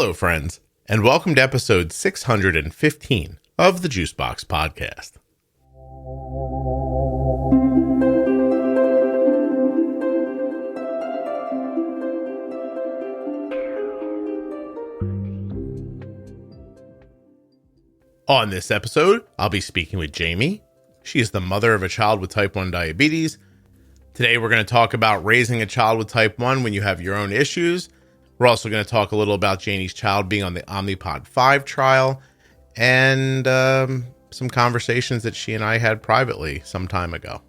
Hello, friends, and welcome to episode 615 of the Juicebox Podcast. On this episode, I'll be speaking with Jaime. She is the mother of a child with type 1 diabetes. Today, we're going to talk about raising a child with type 1 when you have your own issues. We're also going to talk a little about Janie's child being on the Omnipod 5 trial and some conversations that she and I had privately some time ago.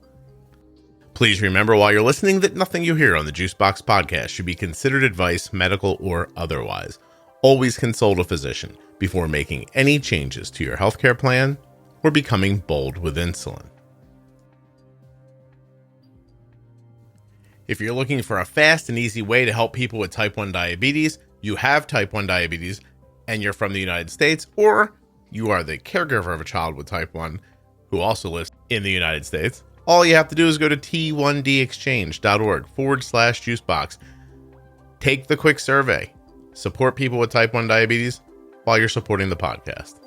Please remember while you're listening that nothing you hear on the Juicebox Podcast should be considered advice, medical or otherwise. Always consult a physician before making any changes to your healthcare plan or becoming bold with insulin. If you're looking for a fast and easy way to help people with type 1 diabetes, you have type 1 diabetes, and you're from the United States, or you are the caregiver of a child with type 1 who also lives in the United States, all you have to do is go to t1dexchange.org/juicebox. Take the quick survey. Support people with type 1 diabetes while you're supporting the podcast.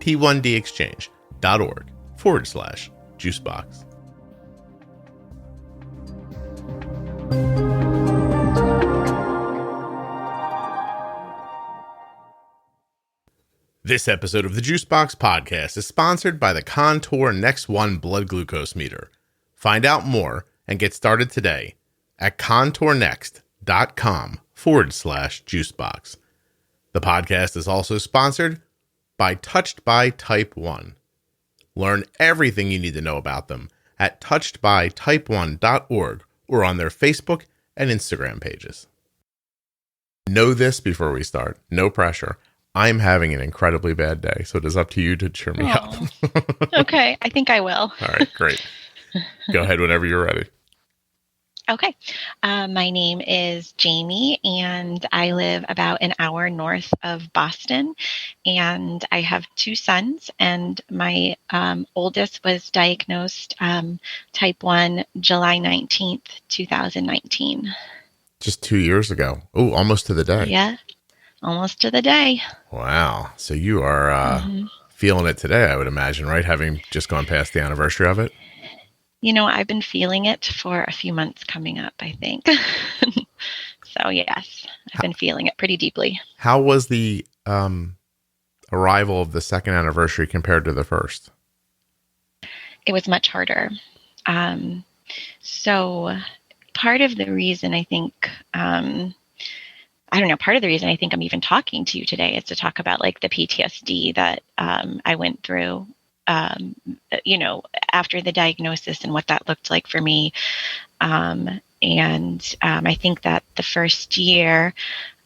t1dexchange.org/juicebox. This episode of the Juicebox Podcast is sponsored by the Contour Next One blood glucose meter. Find out more and get started today at contournext.com/juicebox. The podcast is also sponsored by Touched by Type 1. Learn everything you need to know about them at touchedbytype1.org or on their Facebook and Instagram pages. Know this before we start. No pressure. I'm having an incredibly bad day, so it is up to you to cheer me up. Okay, I think I will. All right, great. Go ahead whenever you're ready. Okay. My name is Jaime, and I live about an hour north of Boston, and I have two sons, and my oldest was diagnosed type 1 July 19th, 2019. Just 2 years ago. Oh, almost to the day. Yeah, almost to the day. Wow. So you are feeling it today, I would imagine, right? Having just gone past the anniversary of it? You know, I've been feeling it for a few months coming up, I think. So, yes, I've been feeling it pretty deeply. How was the arrival of the second anniversary compared to the first? It was much harder. So part of the reason I think, part of the reason I think I'm even talking to you today is to talk about like the PTSD that I went through after the diagnosis and what that looked like for me. I think that the first year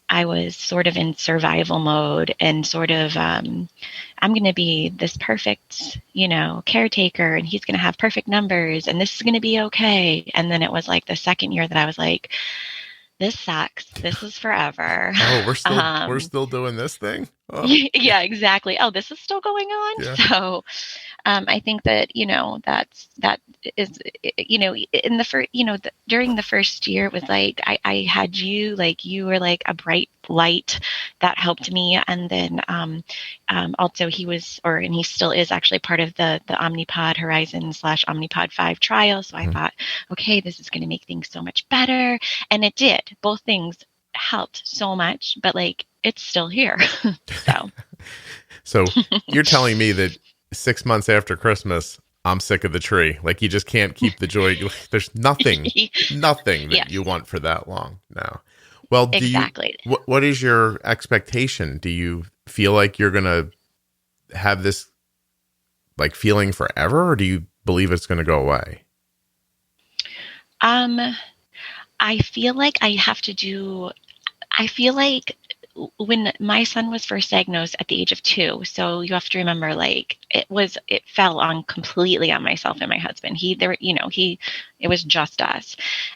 I was sort of in survival mode and sort of, I'm going to be this perfect, caretaker, and he's going to have perfect numbers and this is going to be okay. And then it was like the second year that I was like, this sucks. This is forever. Oh, we're still doing this thing. Oh. Yeah, exactly. Oh, this is still going on. Yeah. So, I think that that is in the first during the first year it was like I had you, like you were like a bright light that helped me, and then also he was and he still is actually part of the Omnipod Horizon / Omnipod 5 trial. So I thought, okay, this is going to make things so much better, and it did. Both things helped so much, but like it's still here. So you're telling me that 6 months after Christmas, I'm sick of the tree. Like you just can't keep the joy. There's nothing that you want for that long now. Well, exactly. What is your expectation? Do you feel like you're going to have this like feeling forever, or do you believe it's going to go away? I feel like when my son was first diagnosed at the age of 2, so you have to remember, like it fell on completely on myself and my husband. It was just us.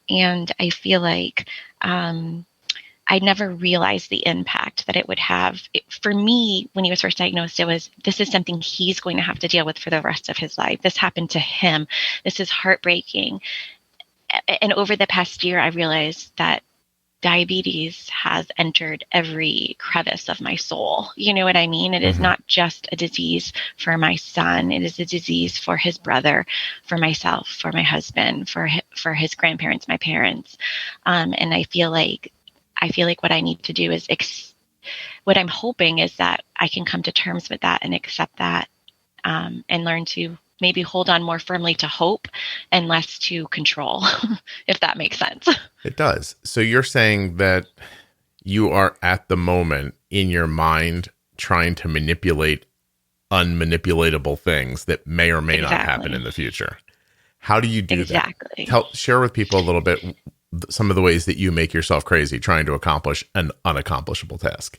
And I feel like, I never realized the impact that it would have. For me, when he was first diagnosed, this is something he's going to have to deal with for the rest of his life. This happened to him. This is heartbreaking. And over the past year, I realized that diabetes has entered every crevice of my soul. You know what I mean? It is not just a disease for my son. It is a disease for his brother, for myself, for my husband, for his grandparents, my parents. And I feel like what I need to do is what I'm hoping is that I can come to terms with that and accept that, and learn to maybe hold on more firmly to hope and less to control, if that makes sense. It does. So you're saying that you are at the moment in your mind trying to manipulate unmanipulatable things that may or may not happen in the future. How do you do that? Share with people a little bit some of the ways that you make yourself crazy trying to accomplish an unaccomplishable task.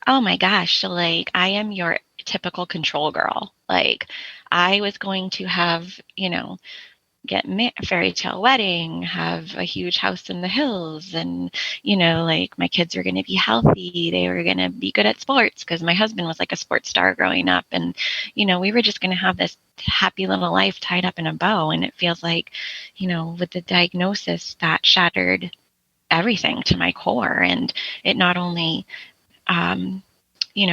Oh my gosh. So like, I am your typical control girl. Like, I was going to have, get fairy tale wedding, have a huge house in the hills, and, like my kids were going to be healthy. They were going to be good at sports because my husband was like a sports star growing up. And, we were just going to have this happy little life tied up in a bow. And it feels like, with the diagnosis, that shattered everything to my core. And it not only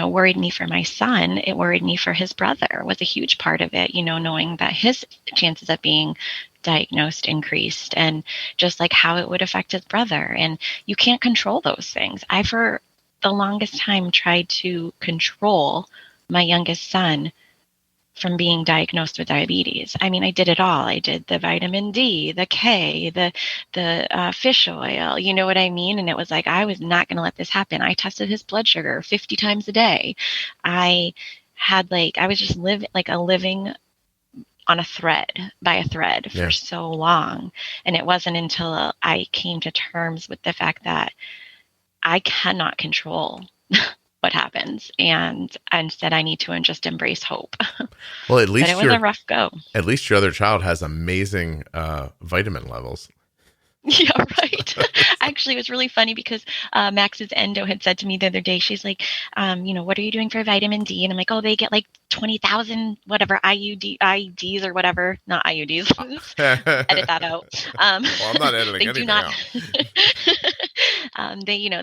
worried me for my son, it worried me for his brother was a huge part of it, knowing that his chances of being diagnosed increased, and just like how it would affect his brother. And you can't control those things. I, for the longest time, tried to control my youngest son from being diagnosed with diabetes. I mean, I did it all. I did the vitamin D, the K, the fish oil, you know what I mean? And it was like, I was not going to let this happen. I tested his blood sugar 50 times a day. I was just living on a thread for so long. And it wasn't until I came to terms with the fact that I cannot control what happens, and instead I need to just embrace hope. Well, at least it was a rough go. At least your other child has amazing vitamin levels. Yeah, right. Actually, it was really funny because Max's endo had said to me the other day, she's like, what are you doing for vitamin D? And I'm like, oh, they get like 20,000 whatever IUDs or whatever, not IUDs. Edit that out. Well, I'm not editing anything out.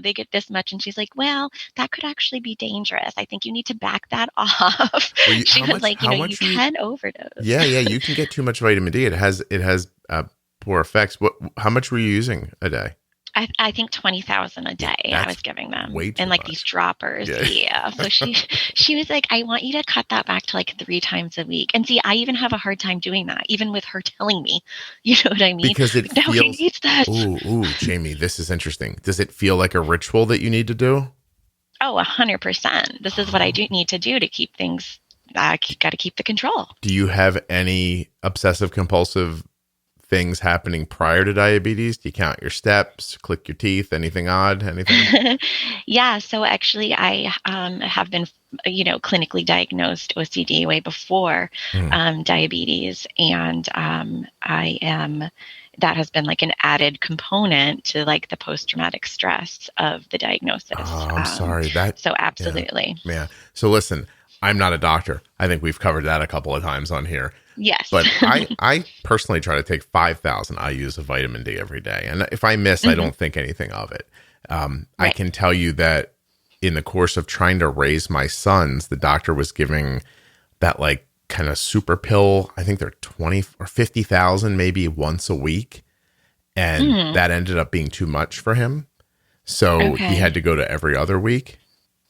They get this much, and she's like, well, that could actually be dangerous. I think you need to back that off. She was like, you can overdose. Yeah, you can get too much vitamin D. It has poor effects. How much were you using a day? I think 20,000 a day. I was giving them, and like much. These droppers. Yeah. So she was like, I want you to cut that back to like 3 times a week. And see, I even have a hard time doing that, even with her telling me. You know what I mean? Because it feels. He needs this. Ooh, Jaime, this is interesting. Does it feel like a ritual that you need to do? Oh, 100%. This is what I do need to do to keep things. Got to keep the control. Do you have any obsessive compulsive things happening prior to diabetes? Do you count your steps, click your teeth, anything odd, anything? Yeah. So actually I have been, clinically diagnosed OCD way before diabetes. And that has been like an added component to like the post-traumatic stress of the diagnosis. Oh, I'm sorry. So absolutely. Yeah. So listen, I'm not a doctor. I think we've covered that a couple of times on here. Yes. But I personally try to take 5,000 IUs of vitamin D every day. And if I miss, I don't think anything of it. Right. I can tell you that in the course of trying to raise my sons, the doctor was giving that like kind of super pill. I think they're 20 or 50,000 maybe once a week. And that ended up being too much for him. So he had to go to every other week.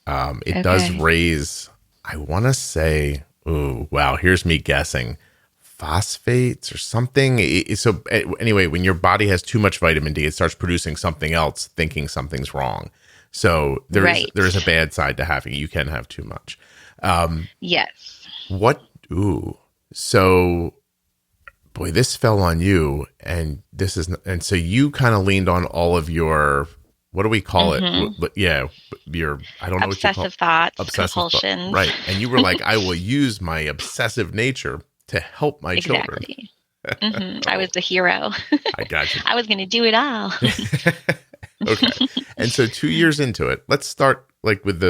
It does raise, I want to say, oh, wow, here's me guessing, phosphates or something. So anyway, when your body has too much vitamin D, it starts producing something else, thinking something's wrong. So there's a bad side to having it. You can have too much. Yes. So boy, this fell on you, and so you kind of leaned on all of your, what do we call it? Yeah. I don't know what you call it. Obsessive compulsions. Right. And you were like, I will use my obsessive nature to help my children. I was the hero. I got you. I was going to do it all. Okay. And so 2 years into it, let's start like with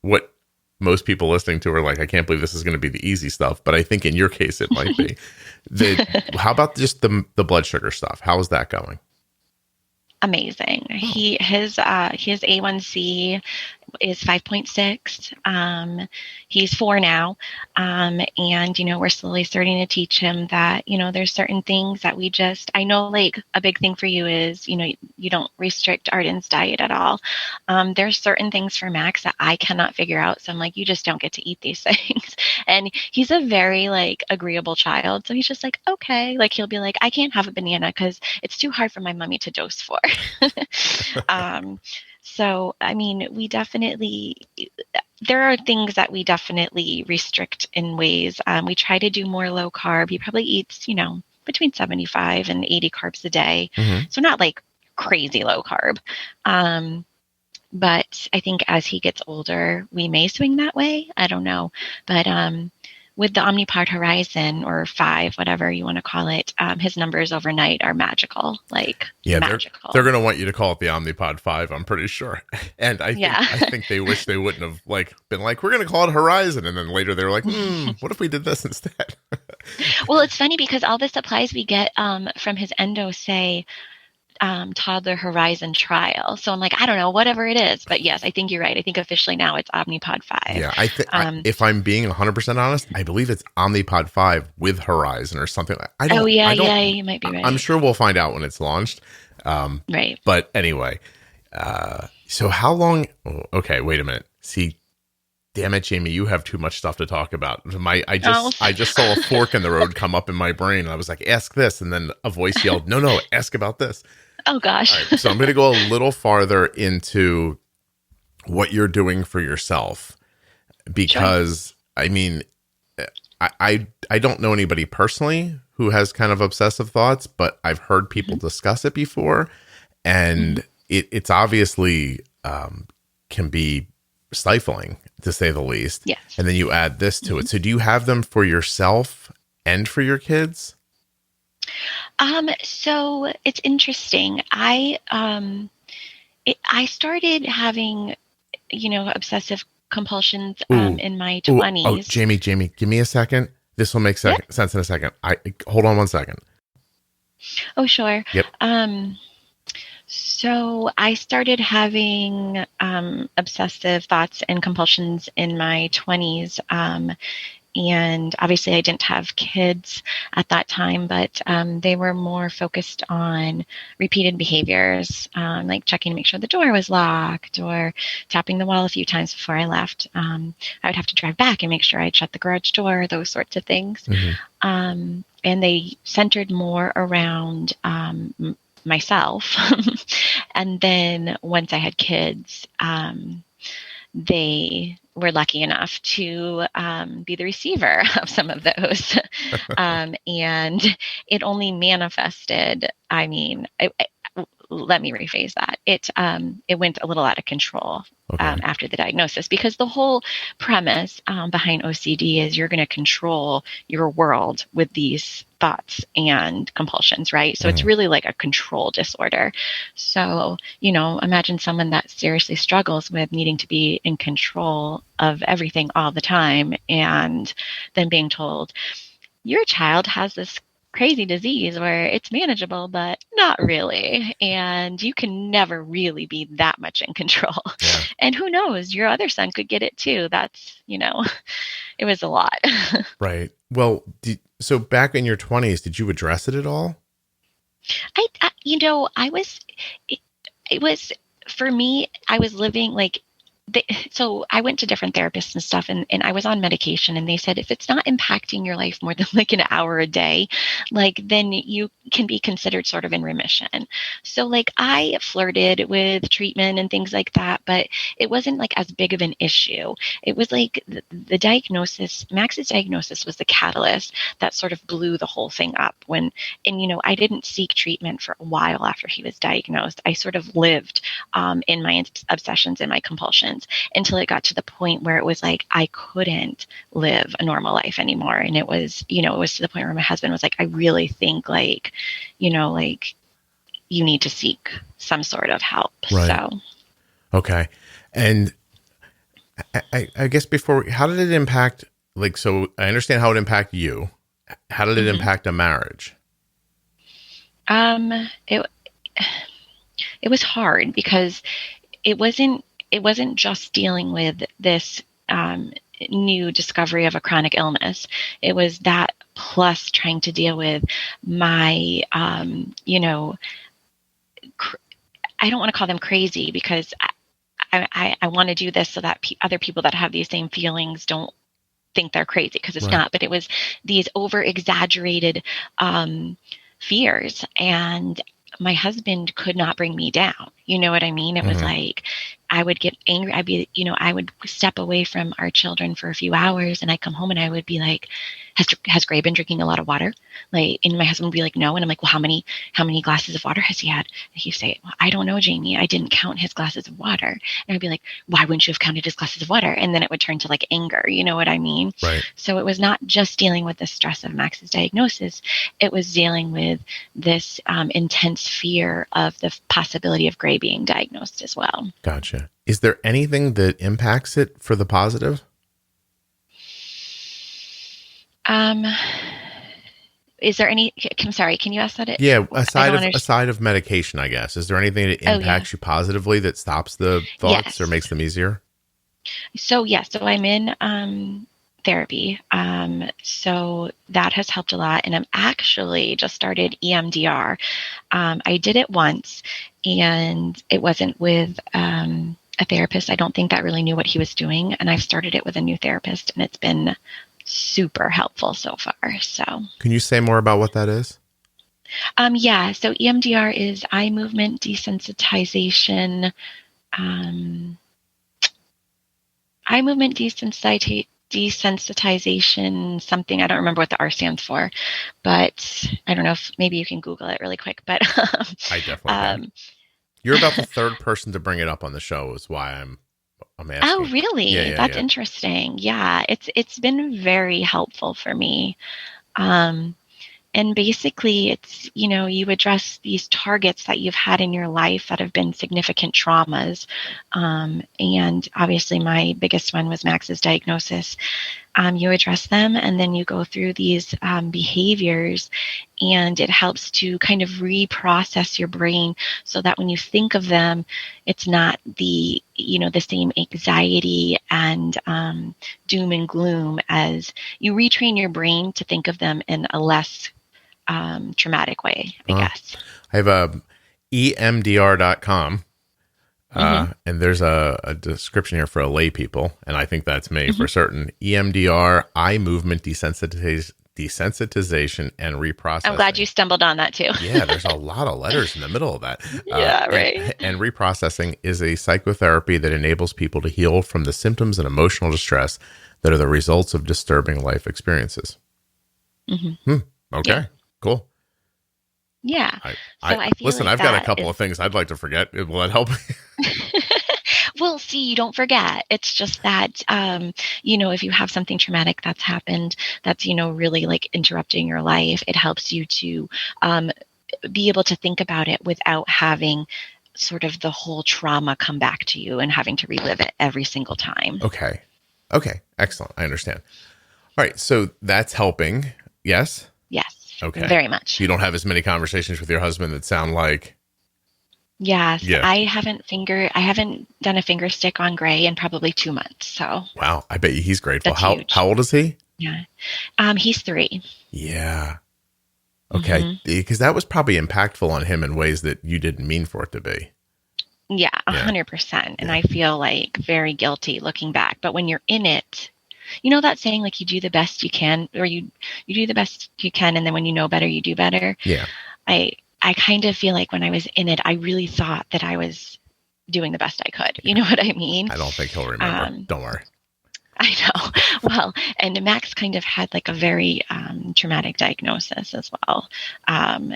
what most people listening to are like, I can't believe this is going to be the easy stuff, but I think in your case it might be. How about just the blood sugar stuff? How is that going? amazing. His A1C is 5.6. He's 4 now. And, we're slowly starting to teach him that, there's certain things that I know like a big thing for you is, you don't restrict Arden's diet at all. There's certain things for Max that I cannot figure out. So I'm like, you just don't get to eat these things. And he's a very like agreeable child. So he's just like, okay. Like he'll be like, I can't have a banana because it's too hard for my mommy to dose for. So, I mean, there are things that we definitely restrict in ways. We try to do more low carb. He probably eats, between 75 and 80 carbs a day. Mm-hmm. So not like crazy low carb. But I think as he gets older, we may swing that way. I don't know. But with the Omnipod Horizon or 5, whatever you want to call it, his numbers overnight are magical. Magical. They're going to want you to call it the Omnipod 5, I'm pretty sure. And I think they wish they wouldn't have been like, we're going to call it Horizon. And then later they were like, what if we did this instead? Well, it's funny because all the supplies we get from his endo say toddler Horizon trial. So I'm like, I don't know, whatever it is. But yes, I think you're right. I think officially now it's Omnipod 5. Yeah, if I'm being 100% honest, I believe it's Omnipod 5 with Horizon or something. You might be right. I'm sure we'll find out when it's launched. Right. But anyway, so how long? Okay, wait a minute. See, damn it, Jaime, you have too much stuff to talk about. I just saw a fork in the road come up in my brain. And I was like, ask this. And then a voice yelled, no, ask about this. Oh, gosh. All right, so I'm going to go a little farther into what you're doing for yourself because, sure. I mean, I don't know anybody personally who has kind of obsessive thoughts, but I've heard people discuss it before. And it's obviously can be stifling, to say the least. Yes. And then you add this to it. So do you have them for yourself and for your kids? So it's interesting. I started having, obsessive compulsions in my 20s. Oh, Jaime, give me a second. This will make sense in a second. Hold on 1 second. Oh, sure. Yep. So I started having obsessive thoughts and compulsions in my 20s. And obviously I didn't have kids at that time, but they were more focused on repeated behaviors, like checking to make sure the door was locked or tapping the wall a few times before I left. I would have to drive back and make sure I'd shut the garage door, those sorts of things. And they centered more around myself. And then once I had kids, they were lucky enough to be the receiver of some of those. And it only manifested, let me rephrase that. It went a little out of control after the diagnosis, because the whole premise behind OCD is you're going to control your world with these thoughts and compulsions, right? So it's really like a control disorder. So, imagine someone that seriously struggles with needing to be in control of everything all the time and then being told, your child has this crazy disease where it's manageable, but not really. And you can never really be that much in control. Yeah. And who knows, your other son could get it too. That's, it was a lot. Right. Well, so back in your 20s, did you address it at all? It was, for me, I was living so I went to different therapists and stuff, and I was on medication, and they said, if it's not impacting your life more than an hour a day, then you can be considered sort of in remission. So I flirted with treatment and things like that, but it wasn't as big of an issue. It was the diagnosis, Max's diagnosis was the catalyst that sort of blew the whole thing up I didn't seek treatment for a while after he was diagnosed. I sort of lived in my obsessions and my compulsions until it got to the point where it was I couldn't live a normal life anymore. And it was, it was to the point where my husband was I really think you need to seek some sort of help. Right. So. Okay. And I guess how did it impact, so I understand how it impacted you. How did it impact a marriage? It it was hard because it wasn't just dealing with this new discovery of a chronic illness. It was that plus trying to deal with my, I don't want to call them crazy because I want to do this so that other people that have these same feelings don't think they're crazy, because it's not. But it was these over exaggerated fears, and my husband could not bring me down. You know what I mean? It was like I would get angry. I would step away from our children for a few hours, and I'd come home and I would be like, has Gray been drinking a lot of water? Like, and my husband would be like, no. And I'm like, well, how many glasses of water has he had? And he'd say, well, I don't know, Jamie. I didn't count his glasses of water. And I'd be like, why wouldn't you have counted his glasses of water? And then it would turn to like anger. You know what I mean? Right. So it was not just dealing with the stress of Max's diagnosis. It was dealing with this intense fear of the possibility of Gray being diagnosed as well. Gotcha. Is there anything that impacts it for the positive? Is there any, I'm sorry, can you ask that? Yeah. Aside of medication, I guess, is there anything that impacts you positively that stops the thoughts or makes them easier? So I'm in, therapy. So that has helped a lot. And I'm actually just started EMDR. I did it once and it wasn't with, a therapist. I don't think that really knew what he was doing. And I've started it with a new therapist, and it's been super helpful so far. So can you say more about what that is? So EMDR is eye movement desensitization, desensitization, something. I don't remember what the R stands for, but I don't know if maybe you can Google it really quick, but I definitely can. You're about the third person to bring it up on the show, is why I'm asking. Oh, really? Yeah, That's interesting. Yeah, it's been very helpful for me. And basically it's, you address these targets that you've had in your life that have been significant traumas. And obviously my biggest one was Max's diagnosis. You address them, and then you go through these behaviors, and it helps to kind of reprocess your brain so that when you think of them, it's not the same anxiety and doom and gloom, as you retrain your brain to think of them in a less traumatic way, I guess. I have emdr.com. And there's a description here for a lay people, and I think that's me for certain. EMDR, eye movement desensitization and reprocessing. I'm glad you stumbled on that too. Yeah, there's a lot of letters in the middle of that. Yeah, right. And reprocessing is a psychotherapy that enables people to heal from the symptoms and emotional distress that are the results of disturbing life experiences. Okay, yeah. Cool. Yeah. I feel listen, like I've got a couple of things I'd like to forget. Will that help? Well, see, you don't forget. It's just that, if you have something traumatic that's happened, that's, really like interrupting your life, it helps you to be able to think about it without having sort of the whole trauma come back to you and having to relive it every single time. Okay. Excellent. I understand. All right. So that's helping. Yes? Yes. Okay. Very much. You don't have as many conversations with your husband that sound like. Yes. Yeah. I haven't done a finger stick on Gray in probably 2 months. So. Wow. I bet you he's grateful. That's huge. How old is he? Yeah. He's 3. Yeah. Okay. Because that was probably impactful on him in ways that you didn't mean for it to be. Yeah, 100%. And I feel like very guilty looking back. But when you're in it, that saying, like, you do the best you can, or you do the best you can, and then when you know better, you do better. Yeah. I kind of feel like when I was in it, I really thought that I was doing the best I could. You know what I mean? I don't think he'll remember. Don't worry. I know. Well, and Max kind of had like a very traumatic diagnosis as well.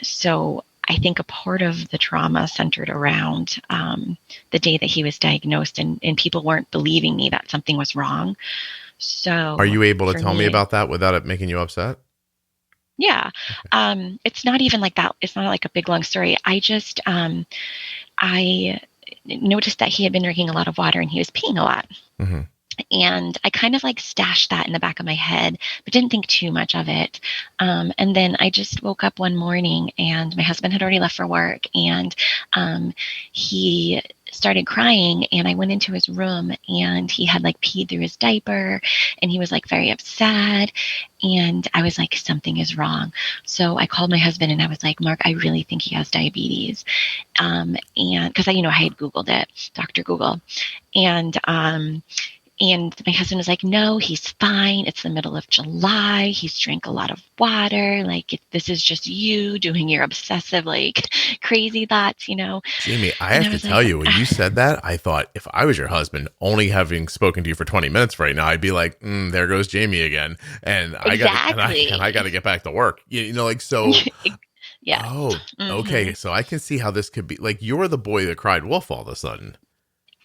So I think a part of the trauma centered around the day that he was diagnosed, and people weren't believing me that something was wrong. So are you able to tell me about that without it making you upset? Yeah. Okay. It's not even like that. It's not like a big, long story. I just, I noticed that he had been drinking a lot of water and he was peeing a lot. And I kind of like stashed that in the back of my head, but didn't think too much of it. And then I just woke up one morning and my husband had already left for work, and he started crying, and I went into his room and he had like peed through his diaper and he was like very upset. And I was like, something is wrong. So I called my husband and I was like, Mark, I really think he has diabetes. And because I had Googled it, Dr. Google. And my husband was like, no, he's fine. It's the middle of July. He's drank a lot of water. Like, this is just you doing your obsessive, like, crazy thoughts, Jamie, I have to tell you, when you said that, I thought if I was your husband, only having spoken to you for 20 minutes right now, I'd be like, there goes Jamie again. And I got to get back to work. So. Yeah. Oh, okay. So I can see how this could be like, you're the boy that cried wolf all of a sudden.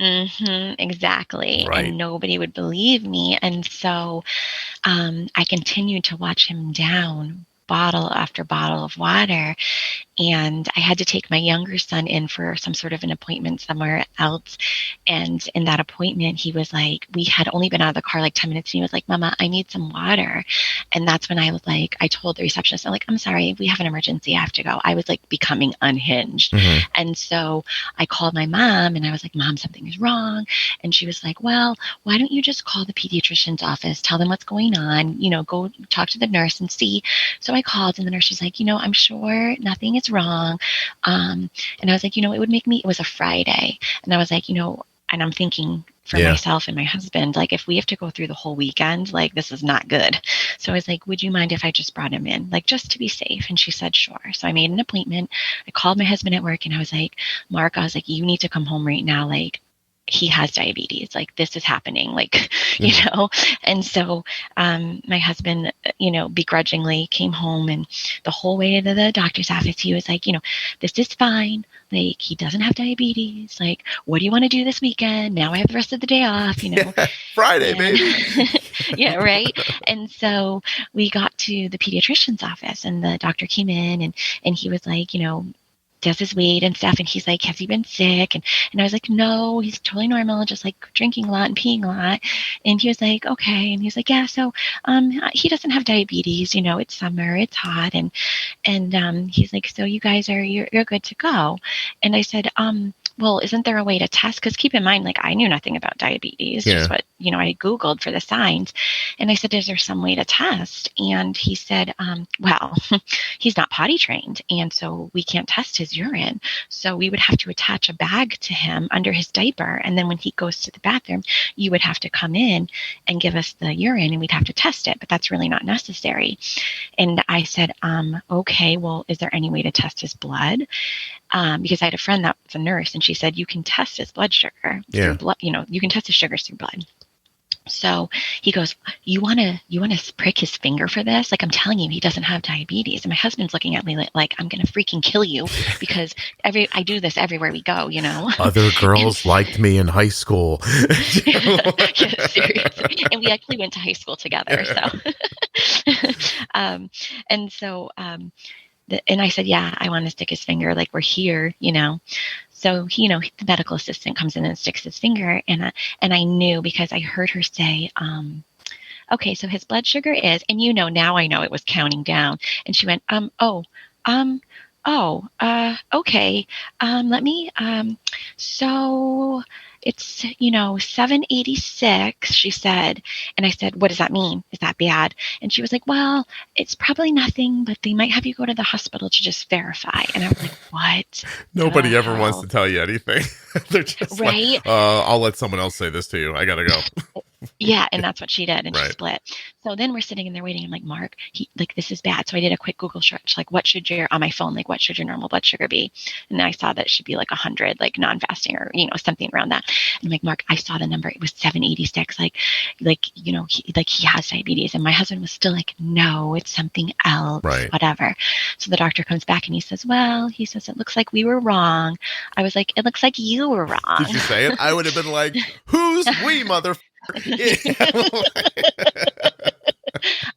Exactly. Right. And nobody would believe me. And so I continued to watch him down bottle after bottle of water. And I had to take my younger son in for some sort of an appointment somewhere else. And in that appointment, he was like, we had only been out of the car like 10 minutes. And he was like, Mama, I need some water. And that's when I told the receptionist, I'm sorry, we have an emergency. I have to go. I was like becoming unhinged. Mm-hmm. And so I called my mom and I was like, Mom, something is wrong. And she was like, well, why don't you just call the pediatrician's office, tell them what's going on, go talk to the nurse and see. So I called and the nurse was like, I'm sure nothing is wrong. And I was like, it was a Friday. And I was like, and I'm thinking for myself and my husband, like, if we have to go through the whole weekend, like, this is not good. So I was like, would you mind if I just brought him in, like, just to be safe? And she said, sure. So I made an appointment. I called my husband at work and I was like, Mark, you need to come home right now. Like, he has diabetes, like, this is happening, like, and so my husband, begrudgingly came home, and the whole way to the doctor's office, he was like, this is fine. Like, he doesn't have diabetes. Like, what do you want to do this weekend? Now I have the rest of the day off, Friday, baby. Yeah, right. And so we got to the pediatrician's office and the doctor came in and he was like, does his weight and stuff. And he's like, has he been sick? And I was like, no, he's totally normal, just like drinking a lot and peeing a lot. And he was like, okay. And he was like, yeah, so he doesn't have diabetes, it's summer, it's hot. And he's like, so you guys you're good to go. And I said, well, isn't there a way to test? Because keep in mind, like, I knew nothing about diabetes, just what, I Googled for the signs. And I said, is there some way to test? And he said, well, he's not potty trained. And so we can't test his urine. So we would have to attach a bag to him under his diaper. And then when he goes to the bathroom, you would have to come in and give us the urine and we'd have to test it. But that's really not necessary. And I said, okay, well, is there any way to test his blood? Because I had a friend that was a nurse and she said, you can test his blood sugar through blood, you can test his sugars through blood. So he goes, you want to prick his finger for this? Like, I'm telling you, he doesn't have diabetes. And my husband's looking at me like I'm going to freaking kill you because I do this everywhere we go, Other girls liked me in high school. Yeah, seriously. And we actually went to high school together. So, and I said, yeah, I want to stick his finger. Like, we're here, So, the medical assistant comes in and sticks his finger. And I knew because I heard her say, okay, so his blood sugar is, and now I know it was counting down. And she went, okay. Let me, so it's, 786, she said. And I said, what does that mean? Is that bad? And she was like, well, it's probably nothing, but they might have you go to the hospital to just verify. And I was like, what? Nobody ever wants to tell you anything. They're just right? Like, I'll let someone else say this to you. I got to go. Yeah, and that's what she did, and she split. So then we're sitting in there waiting. I'm like, Mark, this is bad. So I did a quick Google search, like, what should your normal blood sugar be? And I saw that it should be like 100, like non-fasting or, something around that. And I'm like, Mark, I saw the number. It was 786. He has diabetes. And my husband was still like, no, it's something else, whatever. So the doctor comes back and he says, it looks like we were wrong. I was like, it looks like you were wrong. Did you say it? I would have been like, who's we, mother?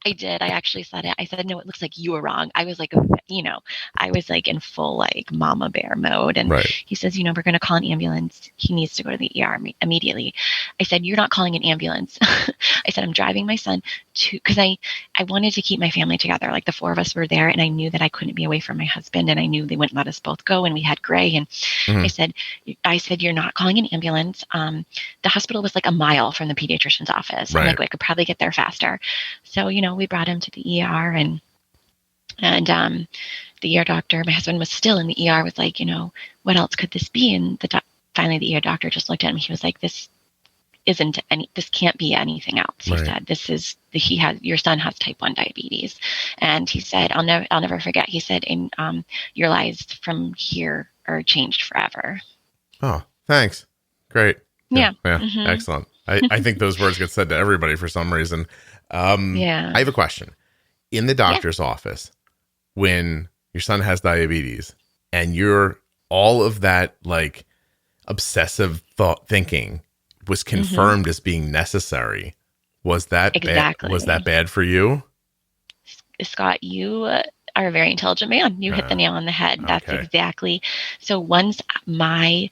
I I did. I actually said it. I said, no, it looks like you were wrong. I was like, I was like in full like mama bear mode. And he says, we're going to call an ambulance. He needs to go to the ER immediately. I said, you're not calling an ambulance. I said, I'm driving my son because I wanted to keep my family together. Like the four of us were there, and I knew that I couldn't be away from my husband, and I knew they wouldn't let us both go. And we had Gray. And I said, you're not calling an ambulance. The hospital was like a mile from the pediatrician's office. I'm like, I could probably get there faster. So, we brought him to the ER, and the ER doctor, my husband was still in the ER, was like, what else could this be? And finally the ER doctor just looked at him. He was like, this can't be anything else. He said, your son has type 1 diabetes. And he said, I'll never forget. He said, your lives from here are changed forever. Oh, thanks. Great. Yeah. Excellent. I think those words get said to everybody for some reason. I have a question. In the doctor's office, when your son has diabetes and you're all of that like obsessive thinking was confirmed as being necessary, was that bad? Was that bad for you? Scott, you are a very intelligent man. You hit the nail on the head. That's exactly. So once my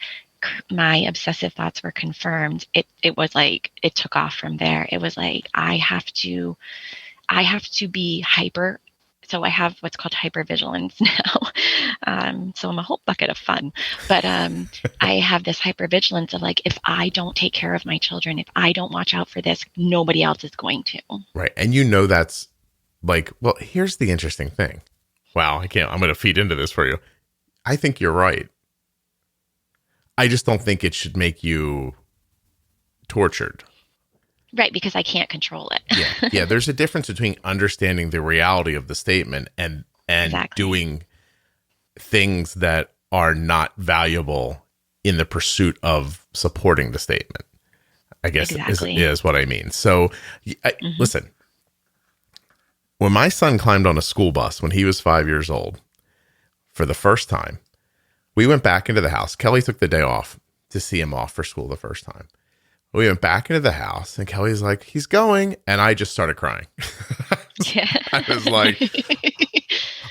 obsessive thoughts were confirmed, it was like it took off from there. It was like I have to be hyper. So I have what's called hypervigilance now. So I'm a whole bucket of fun, but I have this hypervigilance of like, if I don't take care of my children, if I don't watch out for this, nobody else is going to. Right. And that's like, well, here's the interesting thing. Wow. I'm going to feed into this for you. I think you're right. I just don't think it should make you tortured. Right, because I can't control it. Yeah. There's a difference between understanding the reality of the statement and doing things that are not valuable in the pursuit of supporting the statement, I guess is what I mean. So listen, when my son climbed on a school bus when he was 5 years old for the first time, we went back into the house. Kelly took the day off to see him off for school the first time. We went back into the house, and Kelly's like, he's going. And I just started crying. I was like,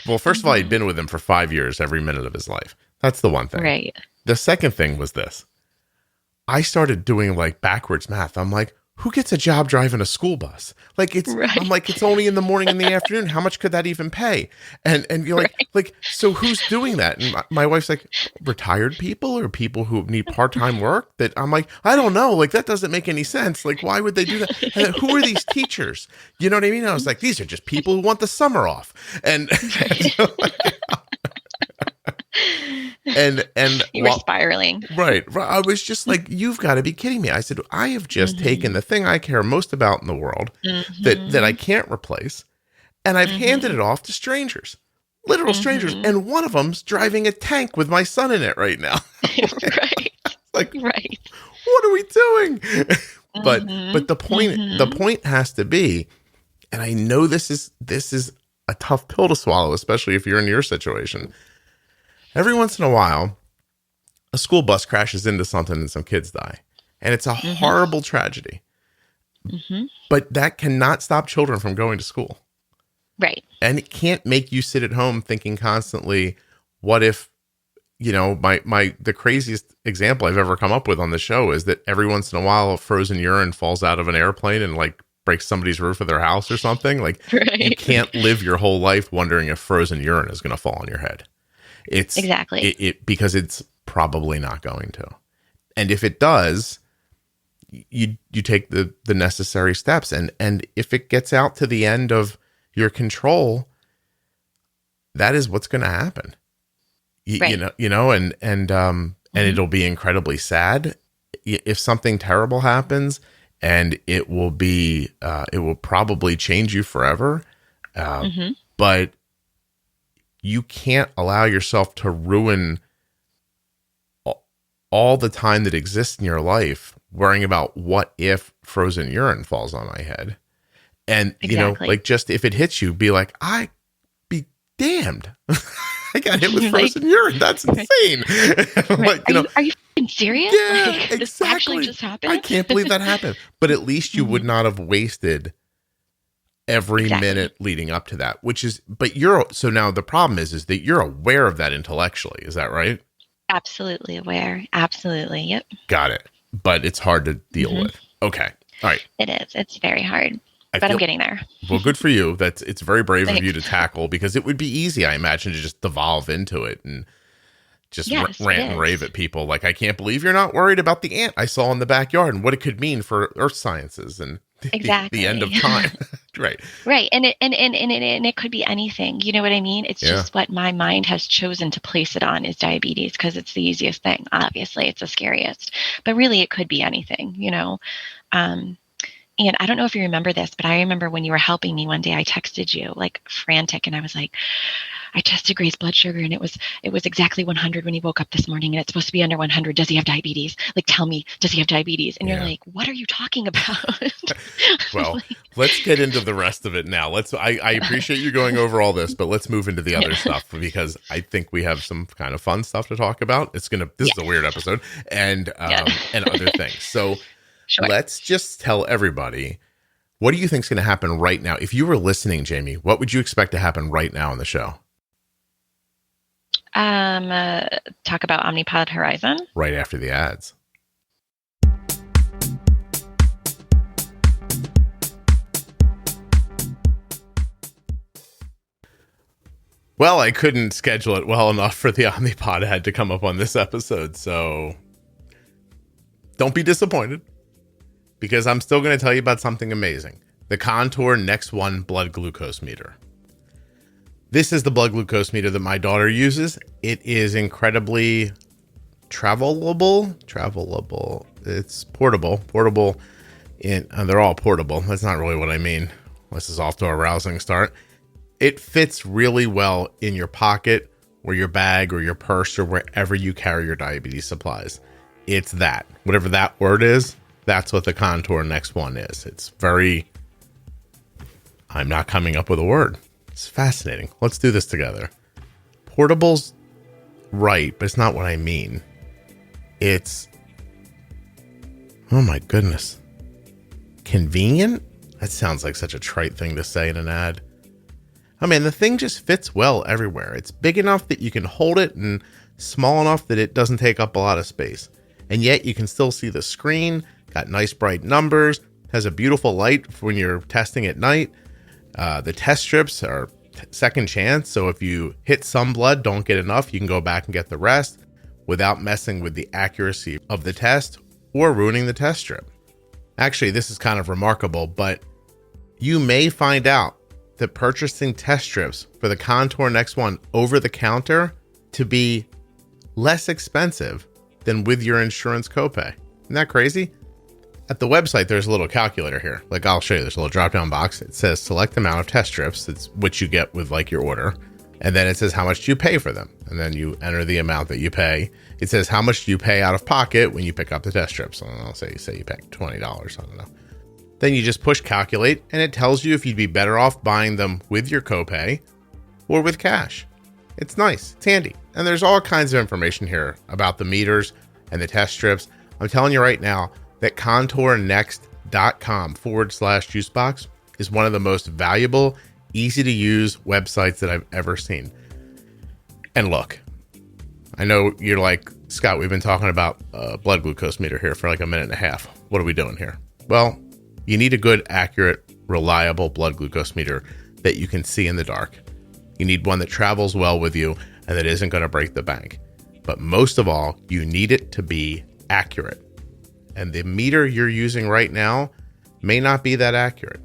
well, first of all, I'd been with him for 5 years, every minute of his life. That's the one thing. Right. The second thing was this. I started doing like backwards math. I'm like, who gets a job driving a school bus? Like I'm like, it's only in the morning and the afternoon. How much could that even pay? And you're like, so who's doing that? And my wife's like, retired people or people who need part-time work. That I'm like, I don't know. Like that doesn't make any sense. Like, why would they do that? And then, who are these teachers? You know what I mean? I was like, these are just people who want the summer off. And you were spiraling. Right. I was just like, you've got to be kidding me. I said, I have just taken the thing I care most about in the world that I can't replace, and I've handed it off to strangers, literal strangers. And one of them's driving a tank with my son in it right now. Right. Like, what are we doing? But the point has to be, and I know this is a tough pill to swallow, especially if you're in your situation. Every once in a while, a school bus crashes into something and some kids die. And it's a horrible tragedy. But that cannot stop children from going to school. Right. And it can't make you sit at home thinking constantly, what if, the craziest example I've ever come up with on the show is that every once in a while a frozen urine falls out of an airplane and like breaks somebody's roof of their house or something. Like you can't live your whole life wondering if frozen urine is going to fall on your head. It's exactly because it's probably not going to. And if it does, you take the necessary steps. And if it gets out to the end of your control, that is what's going to happen. And it'll be incredibly sad if something terrible happens, and it will probably change you forever. But you can't allow yourself to ruin all the time that exists in your life worrying about what if frozen urine falls on my head. And, just if it hits you, be like, I be damned. I got hit with frozen urine. That's insane. Are you serious? Yeah, exactly. This actually just happened? I can't believe that happened. But at least you would not have wasted every minute leading up to that, so now the problem is that you're aware of that intellectually. Is that right? Absolutely aware. Absolutely. Yep. Got it. But it's hard to deal with. Okay. All right. It is. It's very hard, but I'm getting there. Well, good for you. It's very brave of you to tackle, because it would be easy, I imagine, to just devolve into it and just rant and rave at people. Like, I can't believe you're not worried about the ant I saw in the backyard and what it could mean for earth sciences and the end of time. Right. Right. And it could be anything. You know what I mean? It's just what my mind has chosen to place it on is diabetes, because it's the easiest thing. Obviously, it's the scariest. But really, it could be anything, And I don't know if you remember this, but I remember when you were helping me one day, I texted you like frantic, and I was like, I tested Gray's blood sugar and it was exactly 100 when he woke up this morning, and it's supposed to be under 100. Does he have diabetes? Like, tell me, does he have diabetes? And you're like, what are you talking about? Well, let's get into the rest of it now. I appreciate you going over all this, but let's move into the other stuff, because I think we have some kind of fun stuff to talk about. This is a weird episode, and other things. So let's just tell everybody, what do you think is going to happen right now? If you were listening, Jaime, what would you expect to happen right now on the show? Talk about Omnipod Horizon. Right after the ads. Well, I couldn't schedule it well enough for the Omnipod ad to come up on this episode, so don't be disappointed, because I'm still going to tell you about something amazing. The Contour Next One blood glucose meter. This is the blood glucose meter that my daughter uses. It is incredibly travelable. It's portable. They're all portable. That's not really what I mean. This is off to a rousing start. It fits really well in your pocket or your bag or your purse or wherever you carry your diabetes supplies. It's that. Whatever that word is, that's what the Contour Next One is. I'm not coming up with a word. It's fascinating. Let's do this together. Portable's right, but it's not what I mean. It's, oh my goodness, convenient? That sounds like such a trite thing to say in an ad. I mean, the thing just fits well everywhere. It's big enough that you can hold it and small enough that it doesn't take up a lot of space. And yet you can still see the screen, got nice bright numbers, has a beautiful light for when you're testing at night. The test strips are second chance, so if you hit some blood, don't get enough, you can go back and get the rest without messing with the accuracy of the test or ruining the test strip. Actually, this is kind of remarkable, but you may find out that purchasing test strips for the Contour Next One over the counter to be less expensive than with your insurance copay. Isn't that crazy? At the website, there's a little calculator here. Like, I'll show you. There's a little drop-down box. It says select amount of test strips. That's what you get with like your order. And then it says how much do you pay for them. And then you enter the amount that you pay. It says how much do you pay out of pocket when you pick up the test strips. And I'll say you pay $20. I don't know. Then you just push calculate, and it tells you if you'd be better off buying them with your copay or with cash. It's nice. It's handy. And there's all kinds of information here about the meters and the test strips. I'm telling you right now that contournext.com/juicebox is one of the most valuable, easy to use websites that I've ever seen. And look, I know you're like, Scott, we've been talking about a blood glucose meter here for like a minute and a half. What are we doing here? Well, you need a good, accurate, reliable blood glucose meter that you can see in the dark. You need one that travels well with you and that isn't going to break the bank. But most of all, you need it to be accurate. And the meter you're using right now may not be that accurate.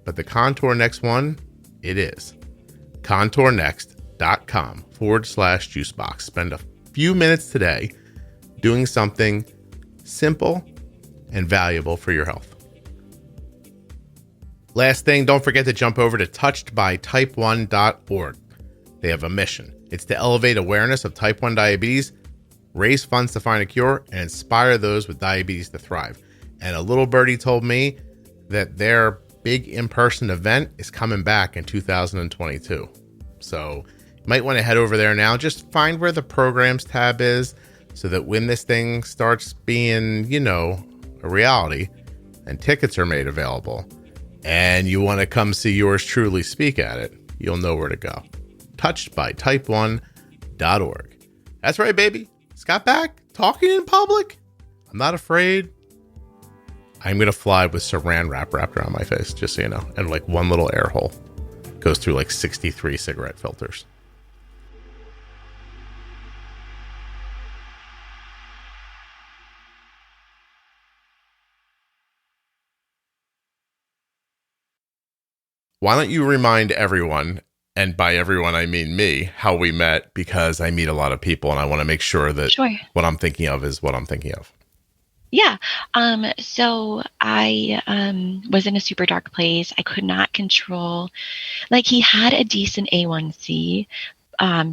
But the Contour Next One, it is. contournext.com/juicebox. Spend a few minutes today doing something simple and valuable for your health. Last thing, don't forget to jump over to touchedbytype1.org. They have a mission. It's to elevate awareness of type 1 diabetes, raise funds to find a cure, and inspire those with diabetes to thrive. And a little birdie told me that their big in-person event is coming back in 2022. So you might want to head over there now. Just find where the programs tab is so that when this thing starts being, a reality and tickets are made available, and you want to come see yours truly speak at it, you'll know where to go. touchedbytype1.org. That's right, baby. Scott back, talking in public. I'm not afraid. I'm going to fly with saran wrap wrapped around my face, just so you know. And like one little air hole goes through like 63 cigarette filters. Why don't you remind everyone, and by everyone I mean me, how we met, because I meet a lot of people and I want to make sure that what I'm thinking of is what I'm thinking of. Yeah. So I was in a super dark place. I could not control, like, he had a decent A1C,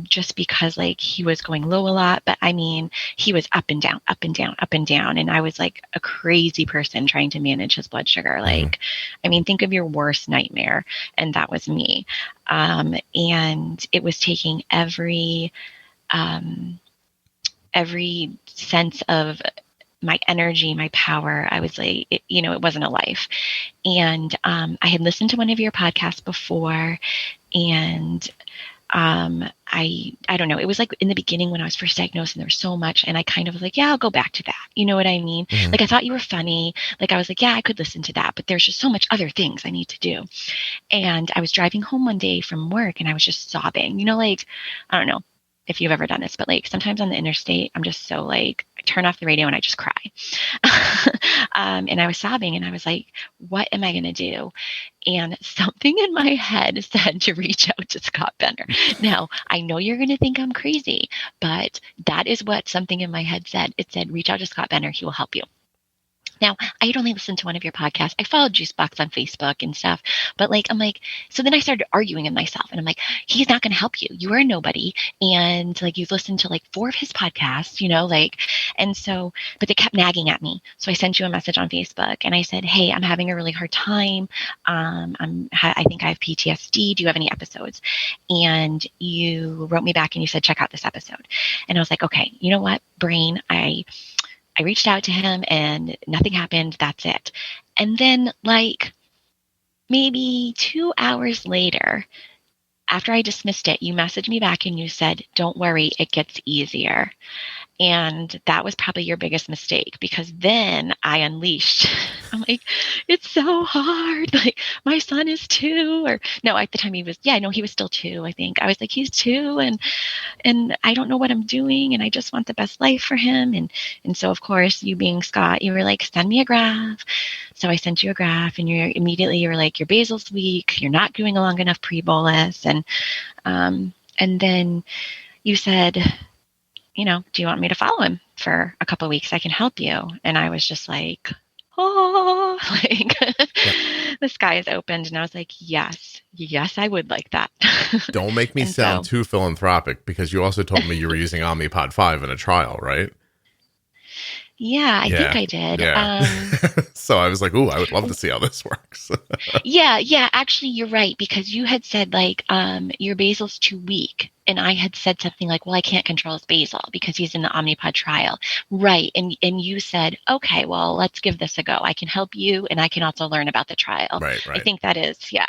just because like he was going low a lot, but I mean, he was up and down, up and down, up and down. And I was like a crazy person trying to manage his blood sugar. Like, I mean, think of your worst nightmare. And that was me. And it was taking every sense of my energy, my power. I was like, it wasn't a life. And I had listened to one of your podcasts before, and I don't know. It was like in the beginning when I was first diagnosed and there was so much, and I kind of was like, yeah, I'll go back to that. You know what I mean? Like, I thought you were funny. Like, I was like, yeah, I could listen to that, but there's just so much other things I need to do. And I was driving home one day from work and I was just sobbing, like, I don't know if you've ever done this, but like sometimes on the interstate, I'm just so like, I turn off the radio and I just cry. And I was sobbing and I was like, what am I going to do? And something in my head said to reach out to Scott Benner. Now, I know you're going to think I'm crazy, but that is what something in my head said. It said, reach out to Scott Benner. He will help you. Now, I had only listened to one of your podcasts. I followed Juicebox on Facebook and stuff, but like, I'm like, so then I started arguing with myself and I'm like, he's not going to help you. You are a nobody. And like, you've listened to like 4 of his podcasts, and so, but they kept nagging at me. So I sent you a message on Facebook and I said, hey, I'm having a really hard time. I think I have PTSD. Do you have any episodes? And you wrote me back and you said, check out this episode. And I was like, okay, you know what, brain, I reached out to him and nothing happened. That's it. And then like maybe 2 hours later, after I dismissed it, you messaged me back and you said, don't worry, it gets easier. And that was probably your biggest mistake, because then I unleashed. I'm like, it's so hard. Like, my son is 2, or no, at the time he was still 2, I think. I was like, he's 2 and I don't know what I'm doing and I just want the best life for him. And so of course, you being Scott, you were like, send me a graph. So I sent you a graph and you were like, your basal's weak. You're not doing a long enough pre-bolus. And then you said, do you want me to follow him for a couple of weeks? I can help you. And I was just like, oh, like the sky is opened. And I was like, yes, I would like that. Don't make me sound too philanthropic, because you also told me you were using Omnipod 5 in a trial, right? Yeah, I think I did. Yeah. So I was like, ooh, I would love to see how this works. Yeah. Actually, you're right, because you had said like, your basal's too weak. And I had said something like, well, I can't control his basal because he's in the Omnipod trial. Right. And you said, okay, well, let's give this a go. I can help you and I can also learn about the trial. Right. I think that is, yeah.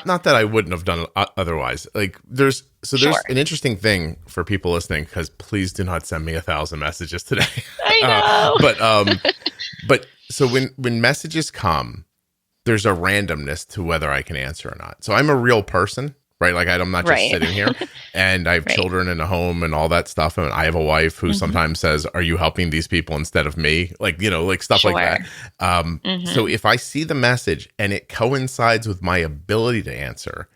Not that I wouldn't have done it otherwise. Like there's an interesting thing for people listening, because please do not send me 1,000 messages today. I know. But so when messages come, there's a randomness to whether I can answer or not. So I'm a real person. Right. Like I'm not just sitting here, and I have children in a home and all that stuff. And I have a wife who sometimes says, are you helping these people instead of me? Like, like stuff like that. So if I see the message and it coincides with my ability to answer,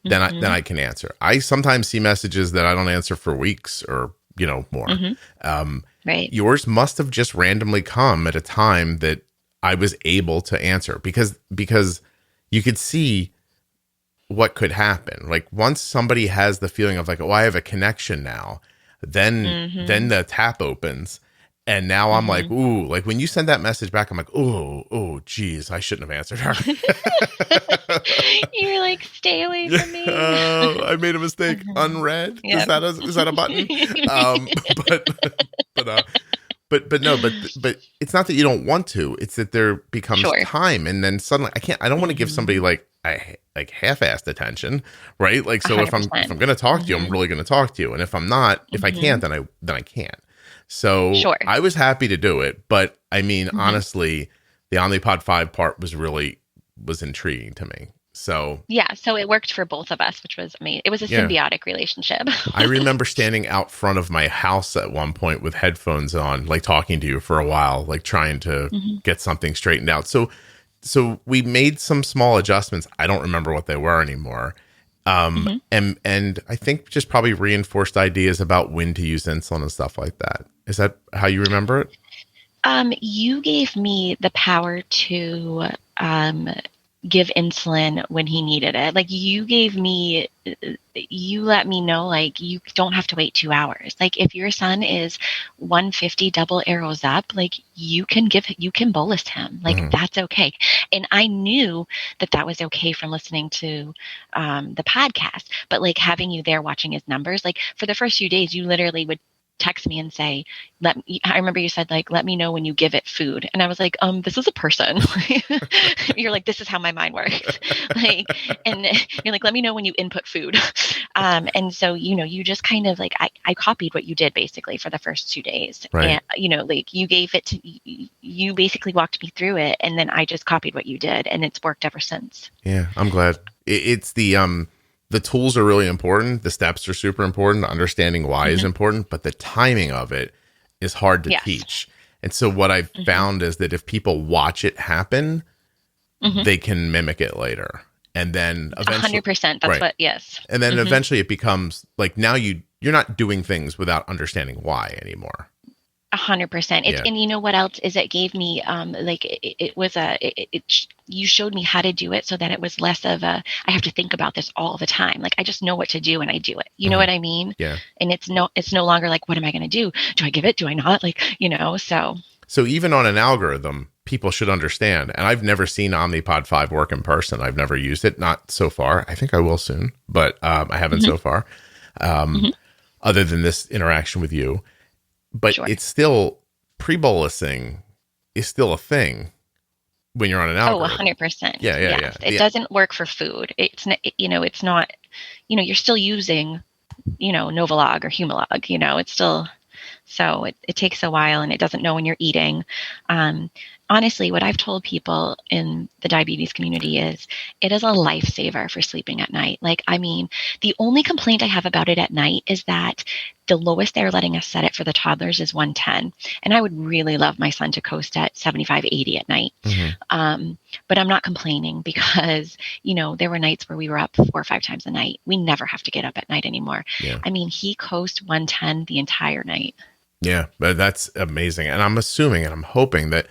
then I can answer. I sometimes see messages that I don't answer for weeks or, more. Yours must have just randomly come at a time that I was able to answer, because you could see what could happen. Like once somebody has the feeling of like, oh, I have a connection now, then the tap opens, and now I'm like, ooh, like when you send that message back, I'm like, oh, geez, I shouldn't have answered her. You're like, stay away from me. I made a mistake. Unread. Yep. Is that a button? but no, but it's not that you don't want to. It's that there becomes Sure. time, and then suddenly I don't want to give somebody like half-assed attention, right? Like, so if I'm 100%. going to talk to you, I'm really going to talk to you, and if I'm not, if I can't, Mhm. then I can't. So Sure. I was happy to do it, but I mean, Mhm. honestly, the Omnipod 5 part was intriguing to me. So Yeah, so it worked for both of us, which was amazing. It was a yeah. symbiotic relationship. I remember standing out front of my house at one point with headphones on, like talking to you for a while, like trying to Mhm. get something straightened out. So we made some small adjustments. I don't remember what they were anymore. Mhm. And I think just probably reinforced ideas about when to use insulin and stuff like that. Is that how you remember it? You gave me the power to give insulin when he needed it. Like you let me know, like, you don't have to wait 2 hours. Like, if your son is 150 double arrows up, like, you can bolus him. Like, that's okay. And I knew that was okay from listening to the podcast, but like having you there watching his numbers, like for the first few days, you literally would text me and say, I remember you said, like, let me know when you give it food. And I was like, this is a person. You're like, this is how my mind works. Like, and you're like, let me know when you input food. And so, you just kind of like, I copied what you did basically for the first 2 days. Right. And, like, you gave it to, you basically walked me through it. And then I just copied what you did, and it's worked ever since. Yeah, I'm glad. It's the tools are really important. The steps are super important. Understanding why is important, but the timing of it is hard to teach. And so what I've found is that if people watch it happen, they can mimic it later. And then eventually 100%. That's what, yes. And then eventually it becomes like, now you're not doing things without understanding why anymore. 100%. And you know what else is it gave me? Like you showed me how to do it so that it was less of I have to think about this all the time. Like, I just know what to do and I do it. You know what I mean? Yeah. And it's no longer like, what am I going to do? Do I give it? Do I not? Like, So even on an algorithm, people should understand. And I've never seen Omnipod 5 work in person. I've never used it, not so far. I think I will soon, but I haven't so far, other than this interaction with you. But it's still, pre-bolusing is still a thing when you're on an algorithm. Oh, 100%. Yeah. It doesn't work for food. It's not, you're still using, Novolog or Humalog, it's still, so it takes a while, and it doesn't know when you're eating. Honestly, what I've told people in the diabetes community is it is a lifesaver for sleeping at night. Like, I mean, the only complaint I have about it at night is that the lowest they're letting us set it for the toddlers is 110. And I would really love my son to coast at 75, 80 at night. But I'm not complaining because, there were nights where we were up 4 or 5 times a night. We never have to get up at night anymore. Yeah. I mean, he coast 110 the entire night. Yeah, but that's amazing. And I'm assuming and I'm hoping that.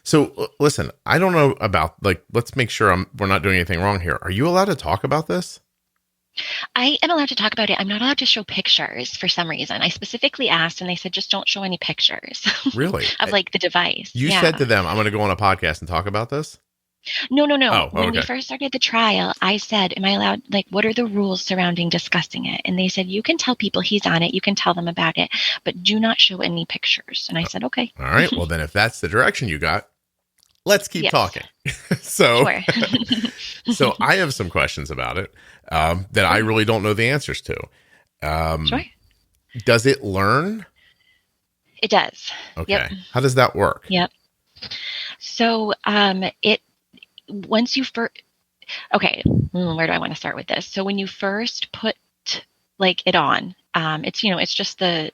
So listen, I don't know about, like, let's make sure we're not doing anything wrong here. Are you allowed to talk about this? I am allowed to talk about it. I'm not allowed to show pictures for some reason. I specifically asked, and they said, just don't show any pictures. Really? Of like the device. You said to them, I'm going to go on a podcast and talk about this? No. Oh, when we first started the trial, I said, am I allowed, like, what are the rules surrounding discussing it? And they said, you can tell people he's on it. You can tell them about it, but do not show any pictures. And I said, okay. All right. Well, then if that's the direction you got, let's keep talking. So, so I have some questions about it that I really don't know the answers to. Sure. Does it learn? It does. Okay. Yep. How does that work? Yep. So once you first, okay, where do I want to start with this? So when you first put like it on, it's just the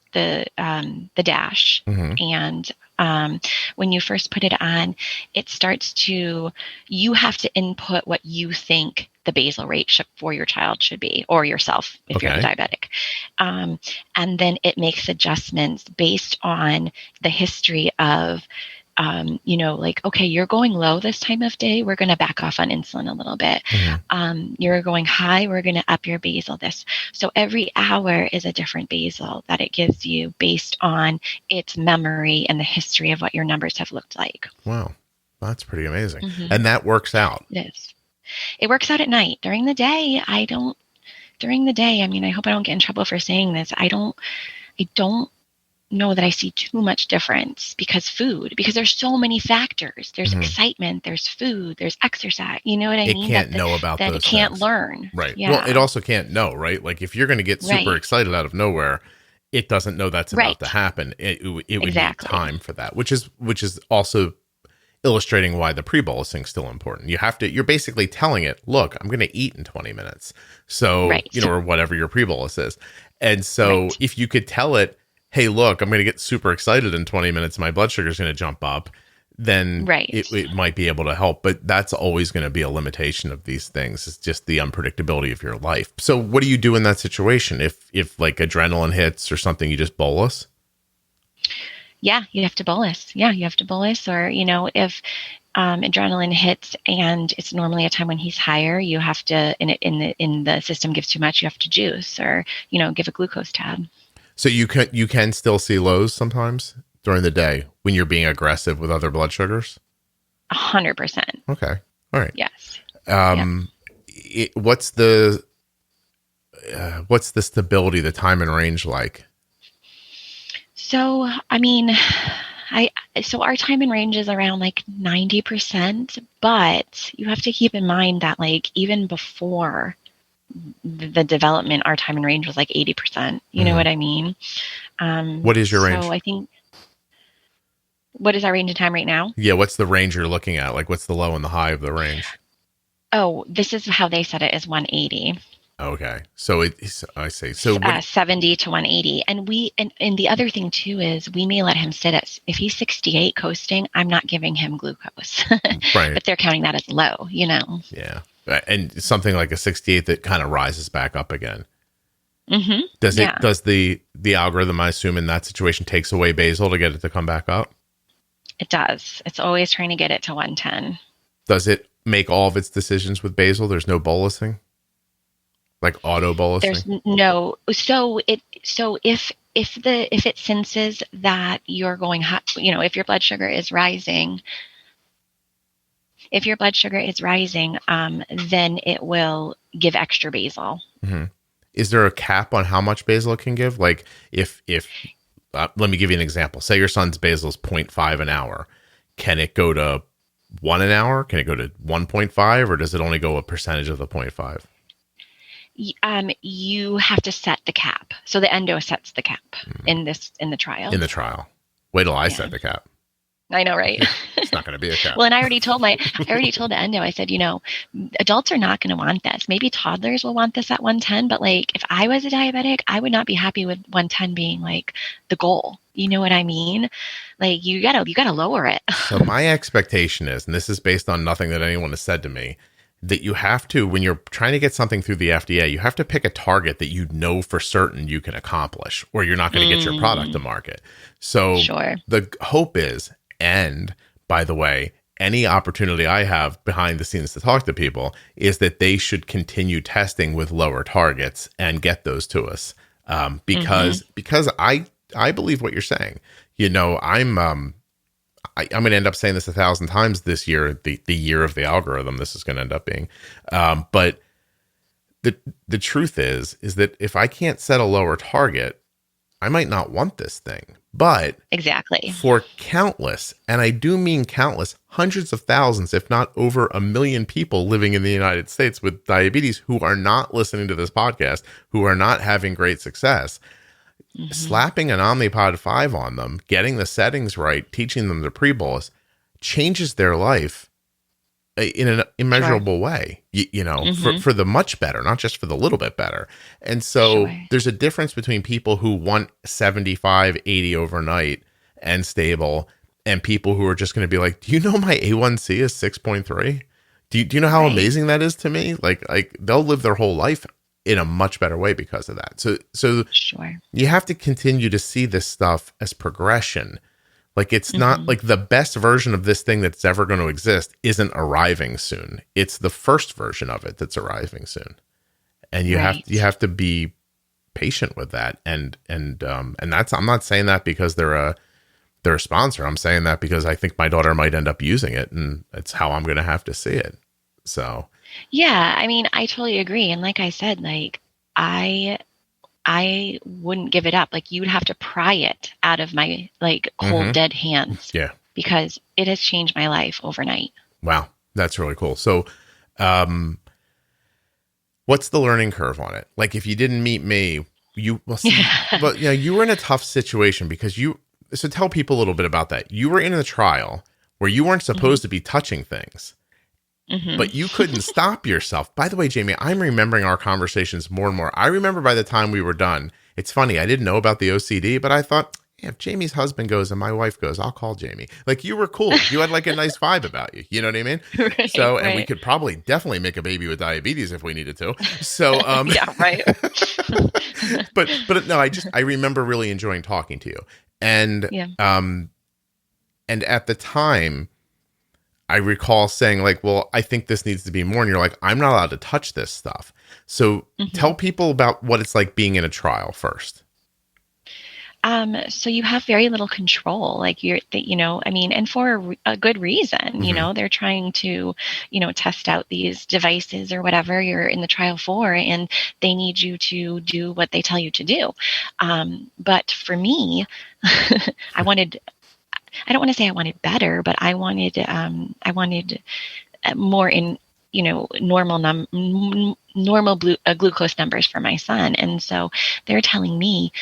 dash, and when you first put it on, it starts to, you have to input what you think the basal rate for your child should be, or yourself if you're diabetic. And then it makes adjustments based on the history of, like, okay, you're going low this time of day, we're going to back off on insulin a little bit. You're going high, we're going to up your basal this. So every hour is a different basal that it gives you based on its memory and the history of what your numbers have looked like. Wow. That's pretty amazing. And that works out. It is. It works out at night. During the day, I mean, I hope I don't get in trouble for saying this. I don't know that I see too much difference because there's so many factors. There's excitement, there's food, there's exercise. You know what I mean? It can't know about that those it can't things. learn. Right. Yeah. Well, it also can't know, right? Like if you're going to get super Right. excited out of nowhere, it doesn't know that's about Right. to happen. It would Exactly. need time for that, which is also illustrating why the pre-bolusing is still important. You're basically telling it, look, I'm going to eat in 20 minutes. So, Right. or whatever your pre-bolus is. And so if you could tell it, hey, look, I'm going to get super excited in 20 minutes. My blood sugar is going to jump up. Then it might be able to help. But that's always going to be a limitation of these things. It's just the unpredictability of your life. So what do you do in that situation? If like adrenaline hits or something, you just bolus? Yeah, you have to bolus. Or, if adrenaline hits and it's normally a time when he's higher, you have to, in the system gives too much, you have to juice or, give a glucose tab. So you can still see lows sometimes during the day when you're being aggressive with other blood sugars? 100%. Okay. All right. Yes. What's the stability, the time and range like? So, so our time in range is around like 90%, but you have to keep in mind that like even before the development, our time in range was like 80%. You know what I mean? What is your range? So I think, what is our range of time right now? Yeah. What's the range you're looking at? Like what's the low and the high of the range? Oh, this is how they said it is 180. Okay. So I see. So 70 to 180. And the other thing too is we may let him sit at, if he's 68 coasting, I'm not giving him glucose, right. But they're counting that as low, Yeah. And something like a 68 that kind of rises back up again. Mm-hmm. Does the algorithm, I assume in that situation, takes away basal to get it to come back up? It does. It's always trying to get it to 110. Does it make all of its decisions with basal? There's no bolusing? Like auto bolusing? There's no. So if it senses that you're going high, if your blood sugar is rising, then it will give extra basal. Mm-hmm. Is there a cap on how much basal it can give? Like if let me give you an example. Say your son's basal is 0.5 an hour. Can it go to 1 an hour? Can it go to 1.5, or does it only go a percentage of the 0.5? You have to set the cap. So the endo sets the cap in the trial. In the trial. Wait till I set the cap. I know, right? It's not going to be a cap. Well, and I already told the endo, I said, adults are not going to want this. Maybe toddlers will want this at 110, but like if I was a diabetic, I would not be happy with 110 being like the goal. You know what I mean? Like you gotta lower it. So my expectation is, and this is based on nothing that anyone has said to me, that you have to, when you're trying to get something through the FDA, you have to pick a target that you know for certain you can accomplish, or you're not going to get your product to market. So the hope is, and by the way, any opportunity I have behind the scenes to talk to people is that they should continue testing with lower targets and get those to us. Because I believe what you're saying. I'm going to end up saying this 1,000 times this year, the year of the algorithm, this is going to end up being. But the truth is that if I can't set a lower target, I might not want this thing. But exactly for countless, and I do mean countless, hundreds of thousands, if not over 1 million people living in the United States with diabetes who are not listening to this podcast, who are not having great success, slapping an Omnipod 5 on them, getting the settings right, teaching them the pre-bolus changes their life in an immeasurable way, for the much better, not just for the little bit better. And so there's a difference between people who want 75, 80 overnight and stable, and people who are just going to be like, do you know my A1C is 6.3? Do you know how amazing that is to me? Like they'll live their whole life in a much better way because of that. So you have to continue to see this stuff as progression. Like it's not like the best version of this thing that's ever going to exist isn't arriving soon. It's the first version of it that's arriving soon. And you have to be patient with that. And that's, I'm not saying that because they're a sponsor. I'm saying that because I think my daughter might end up using it, and it's how I'm going to have to see it. So yeah, I mean, I totally agree. And like I said, like I I wouldn't give it up. Like, you'd have to pry it out of my like cold, dead hands. Yeah. Because it has changed my life overnight. Wow. That's really cool. So, what's the learning curve on it? Like, if you didn't meet me, you were in a tough situation because so tell people a little bit about that. You were in a trial where you weren't supposed to be touching things, but you couldn't stop yourself. By the way, Jaime, I'm remembering our conversations more and more. I remember by the time we were done, it's funny, I didn't know about the OCD, but I thought, if Jamie's husband goes and my wife goes, I'll call Jaime. Like, you were cool. You had like a nice vibe about you. You know what I mean? Right, so, and we could probably definitely make a baby with diabetes if we needed to. So, yeah, right. but no, I remember really enjoying talking to you. And, and at the time I recall saying like, well, I think this needs to be more. And you're like, I'm not allowed to touch this stuff. So tell people about what it's like being in a trial first. So you have very little control, like and for a good reason, they're trying to, test out these devices or whatever you're in the trial for, and they need you to do what they tell you to do. But for me, I don't want to say I wanted better, but I wanted more in, normal glucose numbers for my son. And so they're telling me,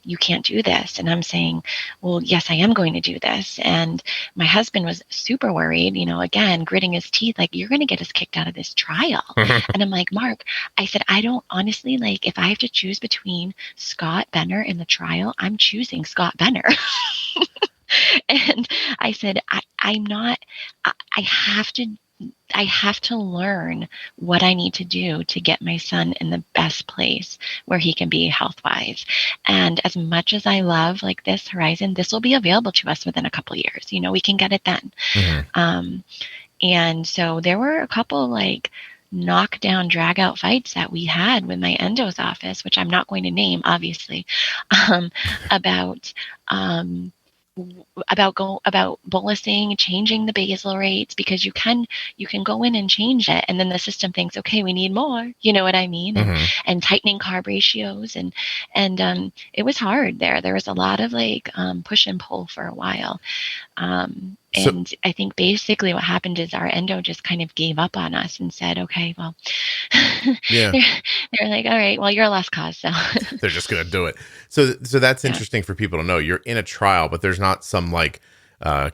you can't do this. And I'm saying, well, yes, I am going to do this. And my husband was super worried, again, gritting his teeth, like, you're going to get us kicked out of this trial. And I'm like, Mark, I said, I don't honestly, like, if I have to choose between Scott Benner and the trial, I'm choosing Scott Benner. And I said, I have to learn what I need to do to get my son in the best place where he can be health-wise. And as much as I love like this horizon, this will be available to us within a couple of years. We can get it then. And so there were a couple like knockdown, drag out fights that we had with my endo's office, which I'm not going to name, obviously, about bolusing, changing the basal rates, because you can go in and change it, and then the system thinks, okay, we need more, you know what I mean? And tightening carb ratios, and it was hard there. There was a lot of like push and pull for a while. And I think basically what happened is our endo just kind of gave up on us and said, okay, well, they're like, all right, well, you're a lost cause. So they're just going to do it. So that's interesting for people to know. You're in a trial, but there's not some like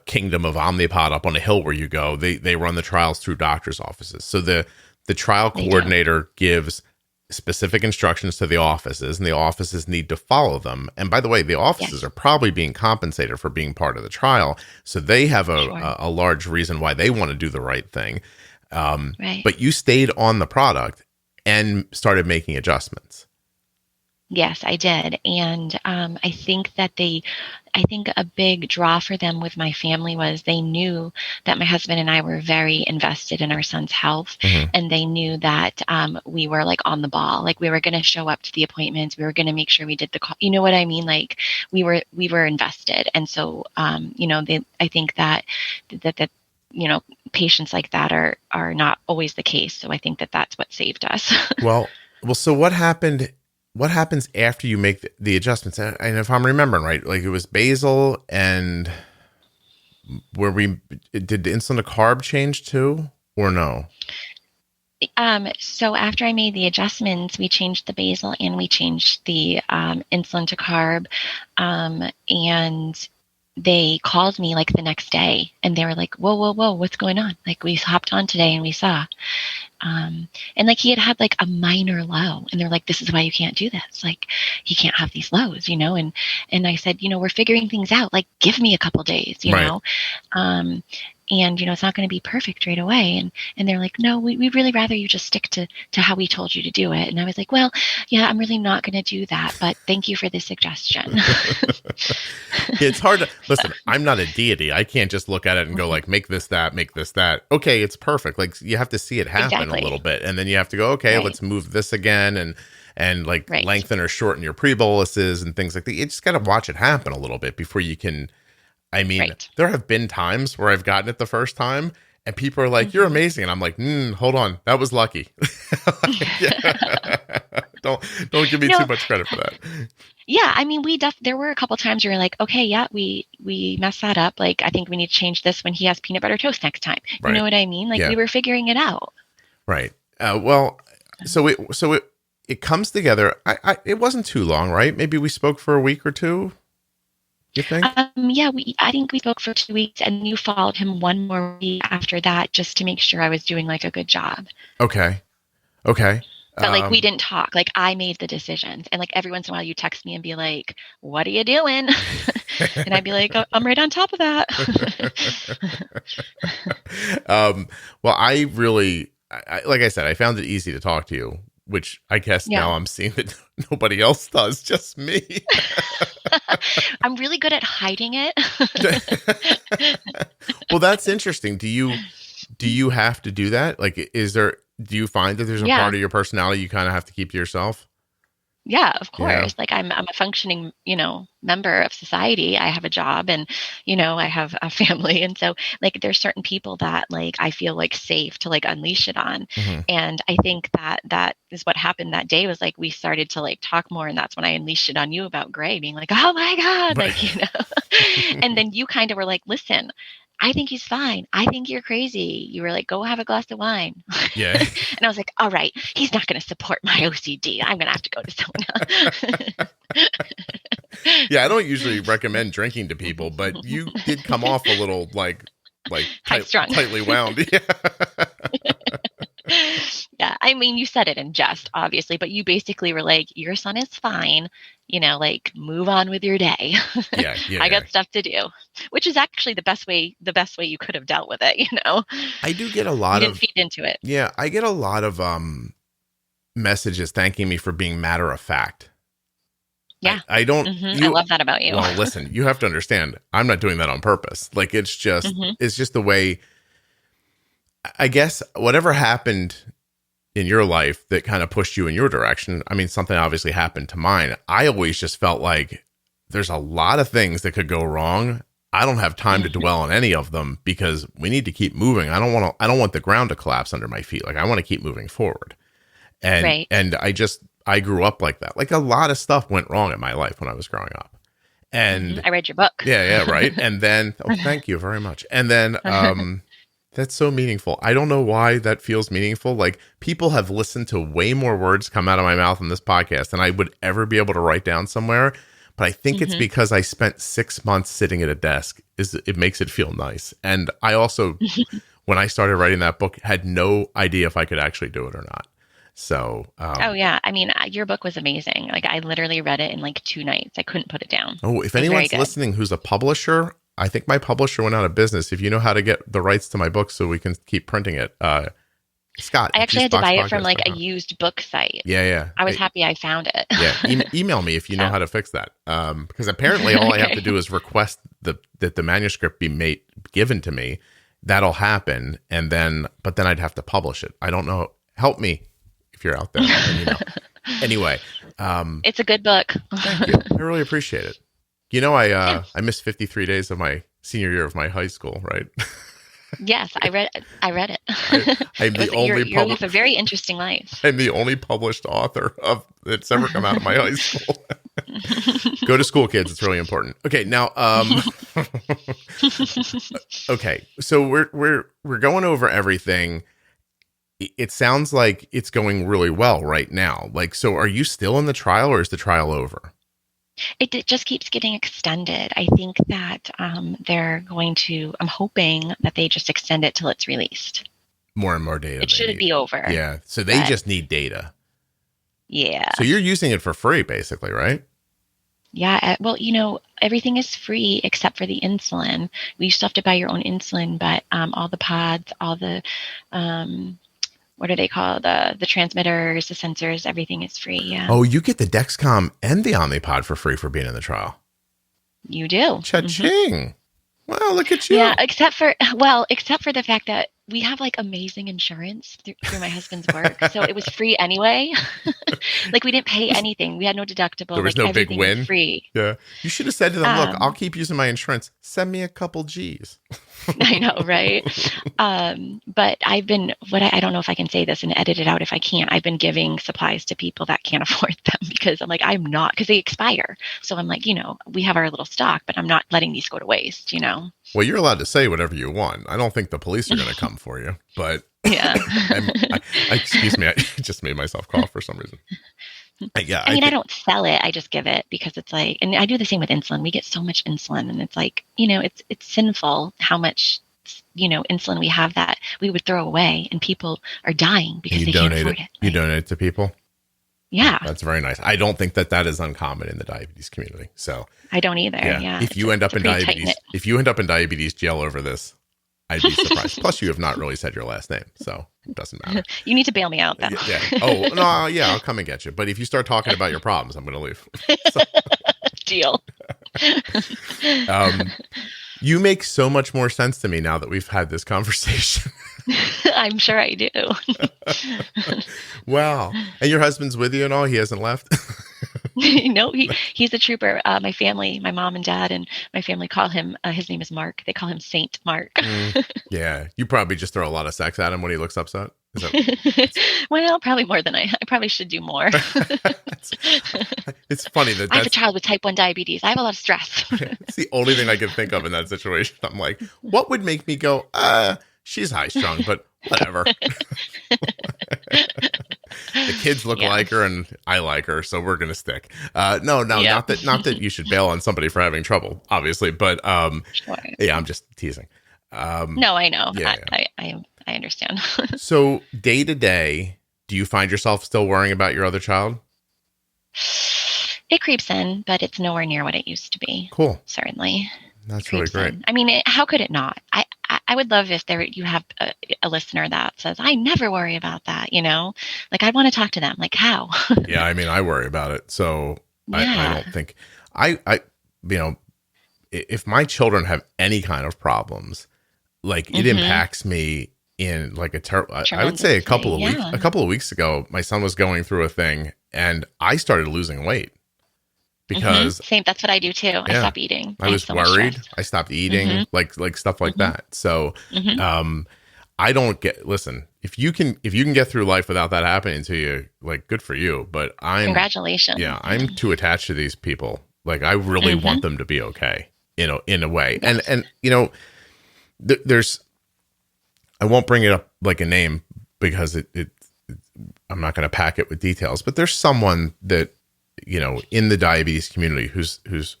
kingdom of Omnipod up on a hill where you go. They run the trials through doctor's offices. So the trial coordinator gives specific instructions to the offices, and the offices need to follow them. And by the way, the offices are probably being compensated for being part of the trial, so they have a large reason why they want to do the right thing. But you stayed on the product and started making adjustments. Yes, I did. And I think a big draw for them with my family was they knew that my husband and I were very invested in our son's health. And they knew that we were like on the ball, like we were going to show up to the appointments. We were going to make sure we did the call. You know what I mean? Like we were invested. And so, I think that patients like that are not always the case. So I think that that's what saved us. Well, so what happened? What happens after you make the adjustments? And if I'm remembering right, like it was basal, and did the insulin to carb change too, or no? So after I made the adjustments, we changed the basal and we changed the insulin to carb, and they called me like the next day, and they were like, whoa, what's going on? Like, we hopped on today and we saw. And like he had like a minor low, and they're like, this is why you can't do this. Like, he can't have these lows, and I said, we're figuring things out. Like, give me a couple days, you know? And, it's not going to be perfect right away. And they're like, no, we'd really rather you just stick to how we told you to do it. And I was like, well, yeah, I'm really not going to do that, but thank you for the suggestion. It's hard to listen. I'm not a deity. I can't just look at it and go like, make this, that, make this, that. Okay. It's perfect. Like, you have to see it happen a little bit. And then you have to go, okay, let's move this again. And like lengthen or shorten your pre-boluses and things like that. You just got to watch it happen a little bit before you can. I mean, there have been times where I've gotten it the first time and people are like, you're amazing. And I'm like, hold on. That was lucky. don't give me No. too much credit for that. Yeah, I mean, there were a couple times where you're like, okay, yeah, we messed that up. Like, I think we need to change this when he has peanut butter toast next time. You Right. know what I mean? Like, Yeah. we were figuring it out. Right. Well, so it comes together. It wasn't too long, right? Maybe we spoke for a week or two. You think? Yeah, I think we spoke for 2 weeks, and you followed him one more week after that just to make sure I was doing like a good job. Okay. But like we didn't talk. Like I made the decisions, and like every once in a while you text me and be like, "What are you doing?" And I'd be like, "Oh, I'm right on top of that." Well, like I said, I found it easy to talk to you, which I guess now I'm seeing that nobody else does, just me. I'm really good at hiding it. Well, that's interesting. Do you have to do that? Like, do you find that there's a part of your personality you kind of have to keep to yourself? Yeah, of course. Yeah. Like I'm a functioning, member of society. I have a job and, I have a family. And so like, there's certain people that like, I feel like safe to like unleash it on. Mm-hmm. And I think that is what happened that day was like, we started to like talk more. And that's when I unleashed it on you about Gray being like, oh my God, like, and then you kind of were like, listen, I think he's fine. I think you're crazy. You were like, go have a glass of wine. Yeah. And I was like, all right, he's not going to support my OCD. I'm going to have to go to someone else. Yeah, I don't usually recommend drinking to people, but you did come off a little like tightly wound. Yeah. Yeah, I mean, you said it in jest, obviously, but you basically were like, your son is fine, like move on with your day. Yeah. I got stuff to do, which is actually the best way you could have dealt with it, I do get a lot you didn't feed into it. Yeah, I get a lot of messages thanking me for being matter of fact. Yeah. I don't I love that about you. Well, listen, you have to understand, I'm not doing that on purpose. Like it's just the way, I guess whatever happened in your life that kind of pushed you in your direction. I mean, something obviously happened to mine. I always just felt like there's a lot of things that could go wrong. I don't have time to dwell on any of them because we need to keep moving. I don't want the ground to collapse under my feet. Like I want to keep moving forward. And and I grew up like that. Like a lot of stuff went wrong in my life when I was growing up. And I read your book. Yeah, right. And then thank you very much. And then that's so meaningful. I don't know why that feels meaningful. Like people have listened to way more words come out of my mouth on this podcast than I would ever be able to write down somewhere. But I think it's because I spent 6 months sitting at a desk. It makes it feel nice. And I also, when I started writing that book, had no idea if I could actually do it or not. So, oh yeah. I mean, your book was amazing. Like I literally read it in like 2 nights. I couldn't put it down. Oh, if anyone's listening who's a publisher, I think my publisher went out of business. If you know how to get the rights to my book so we can keep printing it, Scott. I actually had to buy it from like a used book site. Yeah. I was happy I found it. Yeah. Email me if you know how to fix that. Because apparently all I have to do is request that the manuscript be given to me. That'll happen. But then I'd have to publish it. I don't know. Help me if you're out there. Anyway. It's a good book. Thank you. I really appreciate it. I missed 53 days of my senior year of my high school, right? Yes, I read it. I'm the only you live a very interesting life. I'm the only published author that's ever come out of my high school. Go to school, kids. It's really important. Okay, now okay. So we're going over everything. It sounds like it's going really well right now. Like, so are you still in the trial or is the trial over? It just keeps getting extended. I think that they're going to, I'm hoping that they just extend it till it's released. More and more data. It shouldn't be over. Yeah. So they just need data. Yeah. So you're using it for free, basically, right? Yeah. Well, everything is free except for the insulin. We still have to buy your own insulin, but all the pods, all the, what are they called? The transmitters, the sensors, everything is free. Yeah. Oh, you get the Dexcom and the Omnipod for free for being in the trial. You do. Cha-ching. Well, look at you. Yeah, except for the fact that we have like amazing insurance through my husband's work. So it was free anyway. Like we didn't pay anything. We had no deductible. There was like no big everything win. was free. Yeah. You should have said to them, look, I'll keep using my insurance. Send me a couple G's. I know, right? But I've been, I don't know if I can say this and edit it out if I can't. I've been giving supplies to people that can't afford them because I'm like, I'm not, because they expire. So I'm like, we have our little stock, but I'm not letting these go to waste, Well, you're allowed to say whatever you want. I don't think the police are going to come for you, but yeah. Excuse me. I just made myself cough for some reason. Yeah. I don't sell it. I just give it because it's like, and I do the same with insulin. We get so much insulin and it's like, it's sinful how much, insulin we have that we would throw away and people are dying because they can't afford it. You donate it to people? Yeah. That's very nice. I don't think that is uncommon in the diabetes community. So I don't either. Yeah. If you end up in diabetes jail over this, I'd be surprised. Plus you have not really said your last name, so it doesn't matter. You need to bail me out then. Yeah. Oh, no, yeah, I'll come and get you. But if you start talking about your problems, I'm going to leave. Deal. You make so much more sense to me now that we've had this conversation. I'm sure I do. Wow. And your husband's with you and all? He hasn't left? No, he's a trooper. My mom and dad and my family call him, his name is Mark. They call him Saint Mark. Yeah. You probably just throw a lot of sex at him when he looks upset. Well, probably more than I probably should do more. It's funny that I have a child with type 1 diabetes. I have a lot of stress. It's the only thing I can think of in that situation. I'm like, what would make me go, she's high strung, but whatever. The kids look like her and I like her, so we're gonna stick. No, not that you should bail on somebody for having trouble, obviously, but sure. Yeah, I'm just teasing. No, I know. Yeah, I understand. So day to day, do you find yourself still worrying about your other child? It creeps in, but it's nowhere near what it used to be. Cool. Certainly. That's really great. I mean, how could it not? I would love if you have a listener that says, I never worry about that, Like, I want to talk to them. Like, how? Yeah, I mean, I worry about it. So I don't think, if my children have any kind of problems, like it impacts me in like I would say a couple of weeks ago, my son was going through a thing and I started losing weight. Because same, that's what I do too. Yeah, I stopped eating. I was worried. I stopped eating, like stuff like that. So, I don't listen, if you can get through life without that happening to you, like good for you, but congratulations. Yeah. I'm too attached to these people. Like I really want them to be okay, in a way. And, there's, I won't bring it up like a name because I'm not going to pack it with details, but there's someone that, in the diabetes community who's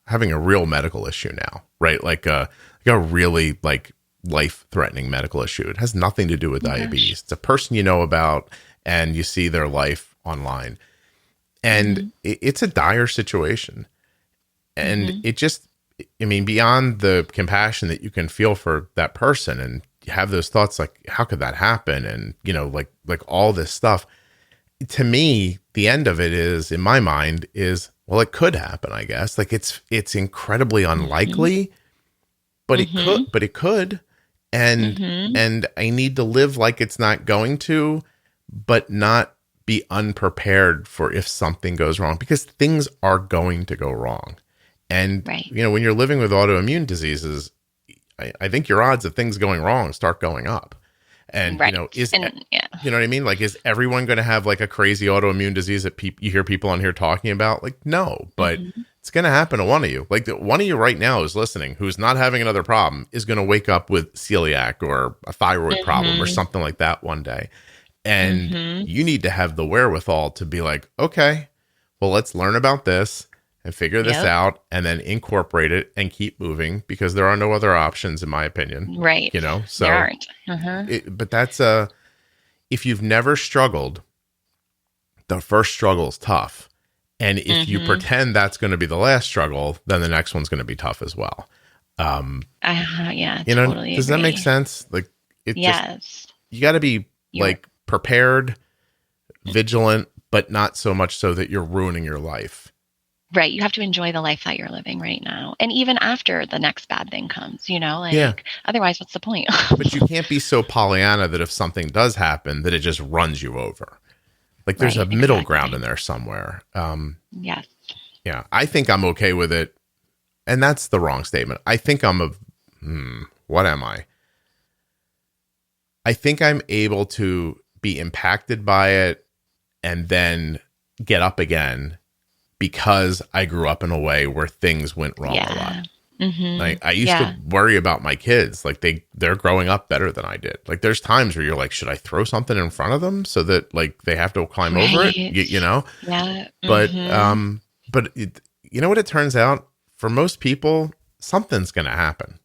having a real medical issue now, right? Like a really like life-threatening medical issue. It has nothing to do with diabetes. It's a person you know about and you see their life online. And it's a dire situation. And it just, beyond the compassion that you can feel for that person and you have those thoughts like, how could that happen? And, like all this stuff. To me, the end of it is, in my mind, is, well, it could happen, I guess. Like it's incredibly unlikely, but it could. And I need to live like it's not going to, but not be unprepared for if something goes wrong, because things are going to go wrong. And, when you're living with autoimmune diseases, I think your odds of things going wrong start going up. And, you know what I mean? Like, is everyone going to have like a crazy autoimmune disease that you hear people on here talking about? Like, no, but it's going to happen to one of you. Like one of you right now is listening, who's not having another problem, is going to wake up with celiac or a thyroid problem or something like that one day. And you need to have the wherewithal to be like, okay, well, let's learn about this and figure this out and then incorporate it and keep moving, because there are no other options, in my opinion. Right. So there aren't. But that's if you've never struggled, the first struggle is tough. And if you pretend that's going to be the last struggle, then the next one's going to be tough as well. Yeah. Totally does that make sense? Like, just, you got to be like prepared, vigilant, but not so much so that you're ruining your life. Right. You have to enjoy the life that you're living right now. And even after the next bad thing comes, like otherwise what's the point? But you can't be so Pollyanna that if something does happen that it just runs you over. Like there's a middle ground in there somewhere. Yes. Yeah. I think I'm okay with it. And that's the wrong statement. I think what am I? I think I'm able to be impacted by it and then get up again because I grew up in a way where things went wrong a lot. Mm-hmm. Like I used to worry about my kids. Like they're growing up better than I did. Like there's times where you're like, should I throw something in front of them so that like they have to climb over it? Yeah. But you know what it turns out? For most people, something's going to happen.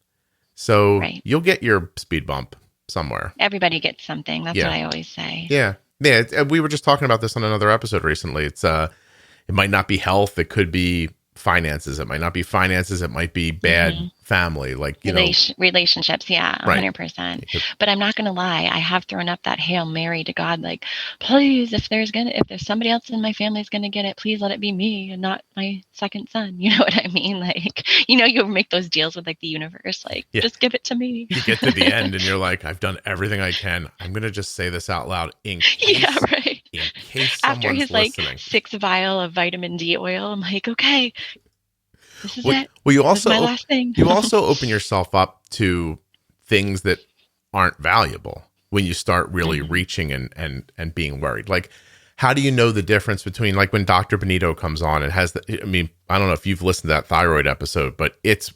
So you'll get your speed bump somewhere. Everybody gets something. That's what I always say. Yeah. Yeah. We were just talking about this on another episode recently. It might not be health. It could be finances. It might not be finances. It might be bad family, like, relationships. Yeah. 100%. But I'm not going to lie. I have thrown up that Hail Mary to God, like, please, if there's somebody else in my family is going to get it, please let it be me and not my second son. You know what I mean? Like, you make those deals with like the universe, like, just give it to me. You get to the end and you're like, I've done everything I can. I'm going to just say this out loud in case. Yeah, right. In case after his listening. like 6 vial of vitamin D oil, I'm like, okay, this is it. Well, you also my last thing. You also open yourself up to things that aren't valuable when you start really reaching and being worried. Like, how do you know the difference between, like, when Dr. Benito comes on and has I don't know if you've listened to that thyroid episode, but it's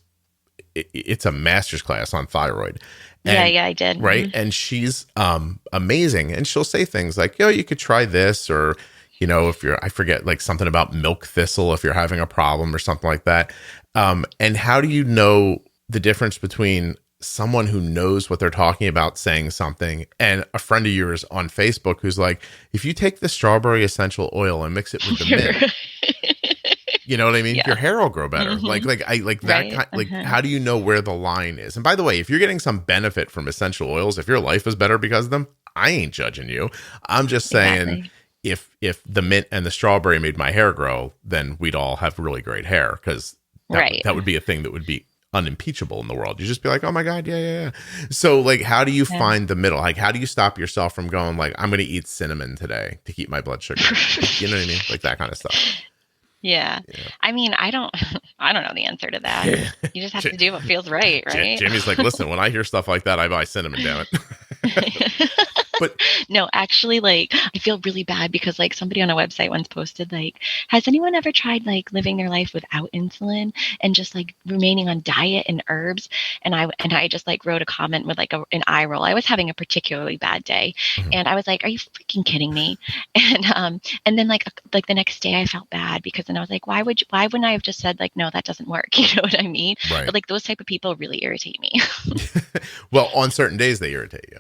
a master's class on thyroid. And, yeah, I did. Right. Mm-hmm. And she's amazing. And she'll say things like, you could try this, or, if I forget, like something about milk thistle, if you're having a problem or something like that. And how do you know the difference between someone who knows what they're talking about saying something and a friend of yours on Facebook who's like, if you take the strawberry essential oil and mix it with the mint, you know what I mean? Yeah. Your hair will grow better. Mm-hmm. How do you know where the line is? And by the way, if you're getting some benefit from essential oils, if your life is better because of them, I ain't judging you. I'm just saying if the mint and the strawberry made my hair grow, then we'd all have really great hair, because that would be a thing that would be unimpeachable in the world. You just be like, oh my God, yeah. So like, how do you find the middle? Like, how do you stop yourself from going like, I'm going to eat cinnamon today to keep my blood sugar? You know what I mean? Like that kind of stuff. Yeah. I mean, I don't know the answer to that. You just have to do what feels right? Jamie's like, listen, when I hear stuff like that, I buy cinnamon, damn it. But no, actually, like, I feel really bad because like somebody on a website once posted like, has anyone ever tried like living their life without insulin and just like remaining on diet and herbs? And I just like wrote a comment with like an eye roll. I was having a particularly bad day, and I was like, are you freaking kidding me? And then like the next day I felt bad because then I was like, why wouldn't I have just said like, no, that doesn't work? You know what I mean? Right. But like those type of people really irritate me. Well, on certain days they irritate you.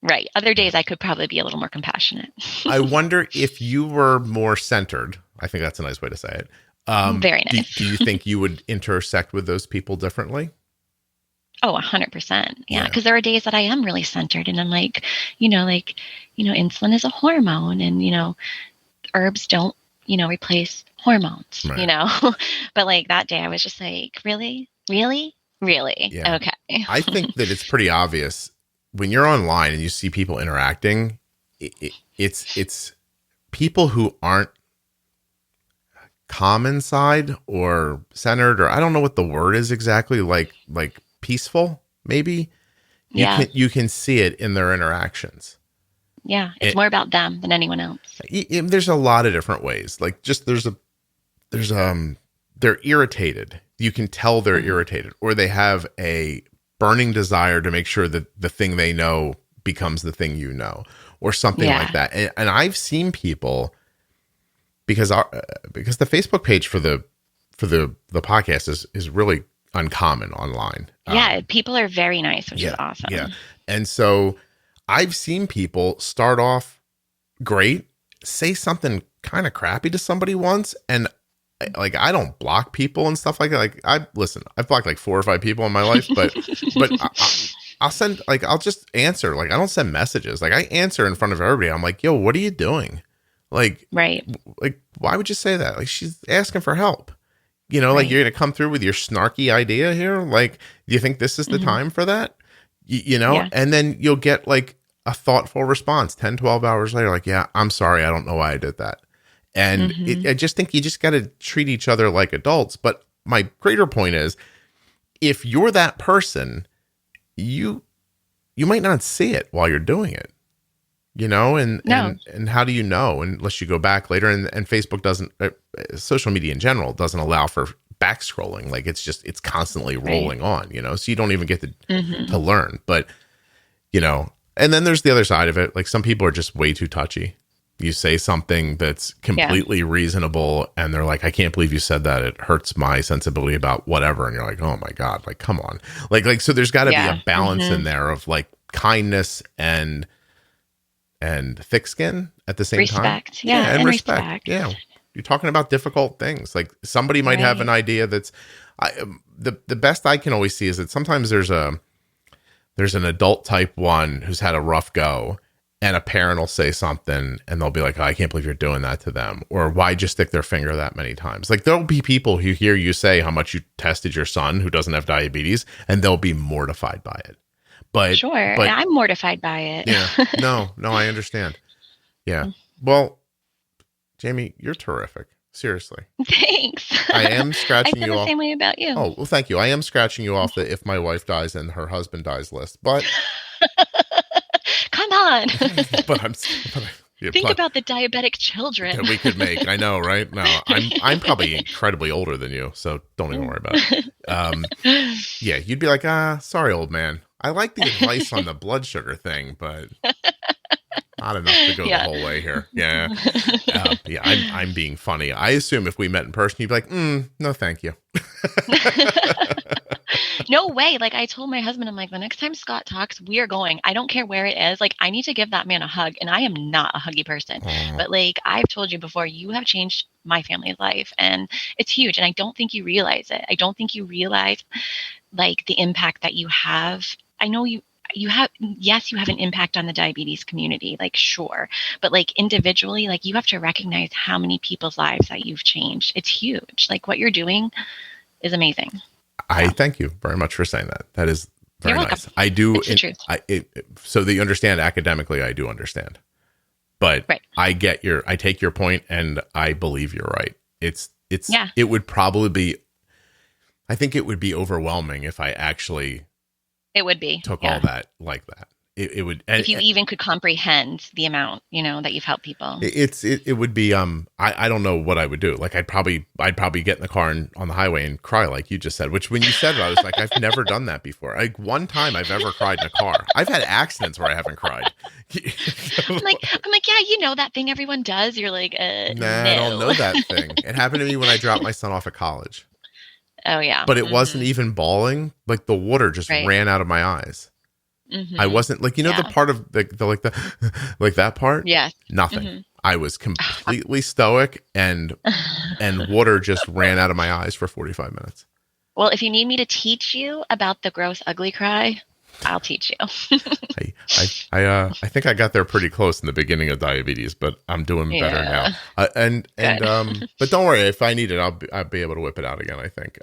Right. Other days I could probably be a little more compassionate. I wonder if you were more centered. I think that's a nice way to say it. Very nice. Do you think you would intersect with those people differently? Oh, 100%. Yeah. Because there are days that I am really centered and I'm like, insulin is a hormone and, herbs don't, replace hormones, but like that day I was just like, really? Yeah. Okay. I think that it's pretty obvious when you're online and you see people interacting, it's people who aren't calm inside or centered, or I don't know what the word is exactly, like peaceful, maybe. You can see it in their interactions. Yeah, it's more about them than anyone else. There's a lot of different ways. Like just they're irritated. You can tell they're irritated, or they have a burning desire to make sure that the thing they know becomes the thing or something like that. And I've seen people, because the Facebook page for the podcast is really uncommon online. Yeah, people are very nice, which is awesome. Yeah, and so I've seen people start off great, say something kind of crappy to somebody once, and like, I don't block people and stuff like that. Like, I've blocked like 4 or 5 people in my life, but I'll send, like, I'll just answer. Like, I don't send messages. Like, I answer in front of everybody. I'm like, yo, what are you doing? Like, right. Like, why would you say that? Like, she's asking for help. You know, like you're going to come through with your snarky idea here. Like, do you think this is the time for that? You know, and then you'll get like a thoughtful response 10, 12 hours later. Like, yeah, I'm sorry. I don't know why I did that. And I just think you just got to treat each other like adults. But my greater point is, if you're that person, you might not see it while you're doing it. You know, and how do you know unless you go back later? And Facebook doesn't, social media in general doesn't allow for back scrolling. Like it's constantly rolling on, you know, so you don't even get to learn. But, you know, and then there's the other side of it. Like some people are just way too touchy. You say something that's completely reasonable and they're like, I can't believe you said that. It hurts my sensibility about whatever. And you're like, oh my God, like, come on. Like, so there's got to be a balance in there of like kindness and thick skin at the same time. And respect. Yeah. You're talking about difficult things. Like somebody might have an idea that's the best I can always see is that sometimes there's an adult type 1 who's had a rough go and a parent will say something and they'll be like, oh, I can't believe you're doing that to them. Or why just stick their finger that many times? Like there'll be people who hear you say how much you tested your son who doesn't have diabetes and they'll be mortified by it. But I'm mortified by it. Yeah. No, I understand. Yeah. Well, Jaime, you're terrific. Seriously. Thanks. I am scratching you off. I feel the same way about you. Oh, well, thank you. I am scratching you off the if my wife dies and her husband dies list. But come on. Think about the diabetic children that we could make. I know, right? No, I'm probably incredibly older than you, so don't even worry about it. Yeah, you'd be like, sorry, old man. I like the advice on the blood sugar thing, but not enough to go the whole way here. Yeah. I'm being funny. I assume if we met in person, you'd be like, no, thank you. No way. Like I told my husband, I'm like, the next time Scott talks, we are going. I don't care where it is. Like I need to give that man a hug. And I am not a huggy person. But like I've told you before, you have changed my family's life. And it's huge. And I don't think you realize it. I don't think you realize like the impact that you have. I know you have, yes, you have an impact on the diabetes community, like, sure. But like individually, like you have to recognize how many people's lives that you've changed. It's huge. Like what you're doing is amazing. I thank you very much for saying that. That is very nice. I do. It's the truth. So that you understand academically, I do understand, but I take your point and I believe you're right. It would probably be, I think it would be overwhelming if I actually took all that like that. It would, if you even could comprehend the amount, that you've helped people. It would be, I don't know what I would do. Like I'd probably get in the car on the highway and cry like you just said, which when you said it, I was like, I've never done that before. Like one time I've ever cried in a car. I've had accidents where I haven't cried. I'm like, yeah, that thing everyone does. You're like, nah, no. I don't know that thing. It happened to me when I dropped my son off at college. Oh yeah. But it wasn't even bawling. Like the water just ran out of my eyes. I wasn't like, the part of like that part. Yes. Nothing. I was completely stoic and water just ran out of my eyes for 45 minutes. Well, if you need me to teach you about the gross, ugly cry, I'll teach you. I think I got there pretty close in the beginning of diabetes, but I'm doing better now. But don't worry, if I need it, I'll be able to whip it out again. I think.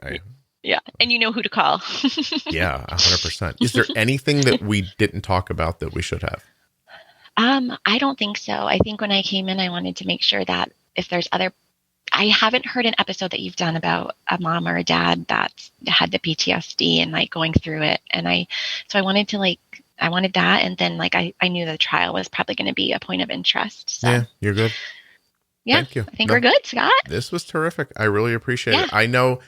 Yeah, and you know who to call. Yeah, 100%. Is there anything that we didn't talk about that we should have? I don't think so. I think when I came in, I wanted to make sure that if there's I haven't heard an episode that you've done about a mom or a dad that's had the PTSD and like going through it. And I wanted that. And then like, I knew the trial was probably going to be a point of interest. So. Yeah, you're good. Yeah, thank you. I think we're good, Scott. This was terrific. I really appreciate it. I know,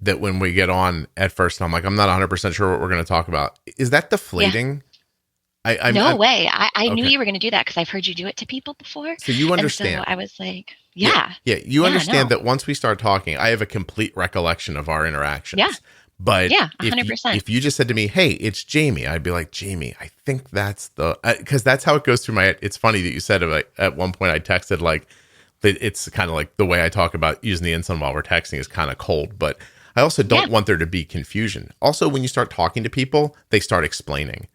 that when we get on at first, I'm like, I'm not 100% sure what we're going to talk about. Is that deflating? Yeah. No way. I knew you were going to do that because I've heard you do it to people before. So you understand. And so I was like, yeah. You understand that once we start talking, I have a complete recollection of our interactions. Yeah. But 100%. If you just said to me, hey, it's Jaime, I'd be like, Jaime, I think that's because that's how it goes through my, it's funny that you said at one point I texted like, it's kind of like the way I talk about using the insulin while we're texting is kind of cold, but I also don't want there to be confusion. Also, when you start talking to people, they start explaining.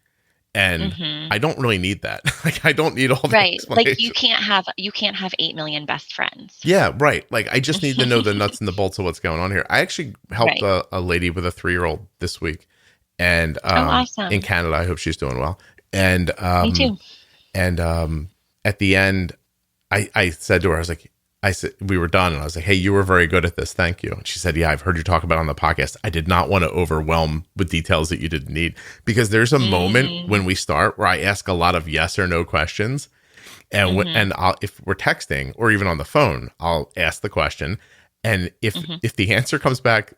And Mm-hmm. I don't really need that. Like, I don't need all the Right. Like explanation. you can't have 8 million best friends. Yeah, right. Like, I just need to know the nuts and the bolts of what's going on here. I actually helped Right. a lady with a 3-year-old this week, and Oh, in awesome. Canada. I hope she's doing well. And Me too. and at the end, I said to her, I said, we were done, and I was like, hey, you were very good at this. Thank you. And she said, yeah, I've heard you talk about it on the podcast. I did not want to overwhelm with details that you didn't need, because there's a moment when we start where I ask a lot of yes or no questions. And if we're texting or even on the phone, I'll ask the question. And if the answer comes back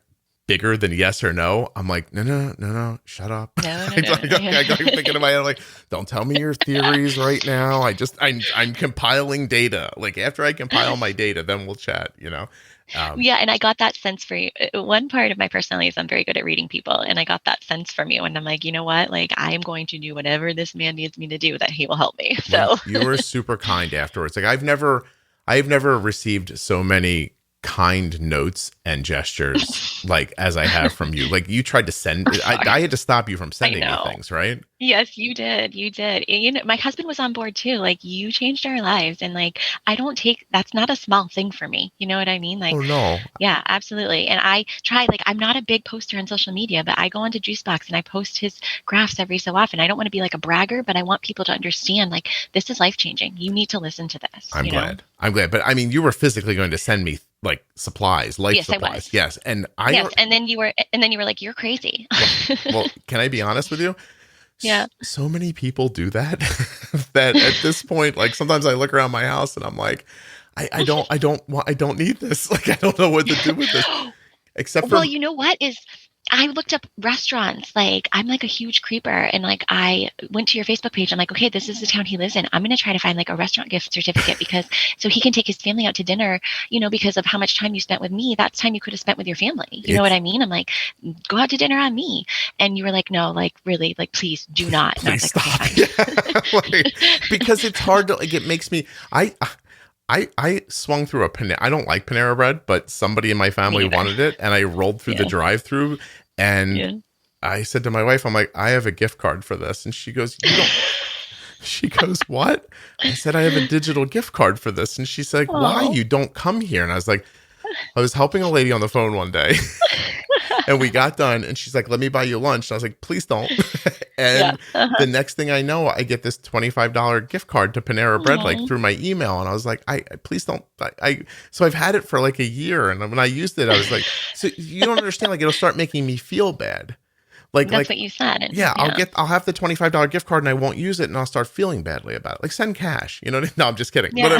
bigger than yes or no, I'm like, no, shut up. No. I go thinking in my head, like, don't tell me your theories right now. I'm compiling data. Like, after I compile my data, then we'll chat, Yeah, and I got that sense for you. One part of my personality is I'm very good at reading people, and I got that sense from you. And I'm like, you know what? Like, I am going to do whatever this man needs me to do, that he will help me. So You were super kind afterwards. Like, I've never received so many kind notes and gestures like as I have from you. Like, you tried to send, I had to stop you from sending me things, right? Yes, you did. You did. My husband was on board too. Like, you changed our lives, and like, that's not a small thing for me. You know what I mean? Like, Oh no. yeah, absolutely. And I try, like, I'm not a big poster on social media, but I go onto Juicebox and I post his graphs every so often. I don't want to be like a bragger, but I want people to understand, like, this is life changing. You need to listen to this. I'm glad. But I mean, you were physically going to send me like supplies, Yes, supplies. I was. Yes. And and then you were like, you're crazy. well, can I be honest with you? Yeah. So many people do that, that at this point, like, sometimes I look around my house and I'm like, I don't need this. Like, I don't know what to do with this, except for, Well, you know what is, I looked up restaurants. Like, I'm like a huge creeper, and like, I went to your Facebook page. I'm like, okay, this is the town he lives in. I'm going to try to find like a restaurant gift certificate, because so he can take his family out to dinner, because of how much time you spent with me. That's time you could have spent with your family. You know what I mean? I'm like, go out to dinner on me. And you were like, no, like, really, like, please do not. And I was like, stop. okay, fine. Yeah. Like, because it's hard to, like, it makes me, I swung through a Panera. I don't like Panera bread, but somebody in my family wanted it, and I rolled through the drive-through, and I said to my wife, I'm like, I have a gift card for this, and she goes, you don't. She goes, what? I said, I have a digital gift card for this, and she's like, why? You don't come here. And I was like, I was helping a lady on the phone one day, and we got done, and she's like, let me buy you lunch. And I was like, please don't. And the next thing I know, I get this $25 gift card to Panera Bread, like, through my email. And I was like, please don't. So I've had it for like a year. And when I used it, I was like, so you don't understand, like, it'll start making me feel bad. Like, That's what you said. Yeah, I'll have the $25 gift card and I won't use it, and I'll start feeling badly about it. Like, send cash, you know what I mean? No, I'm just kidding. Yeah.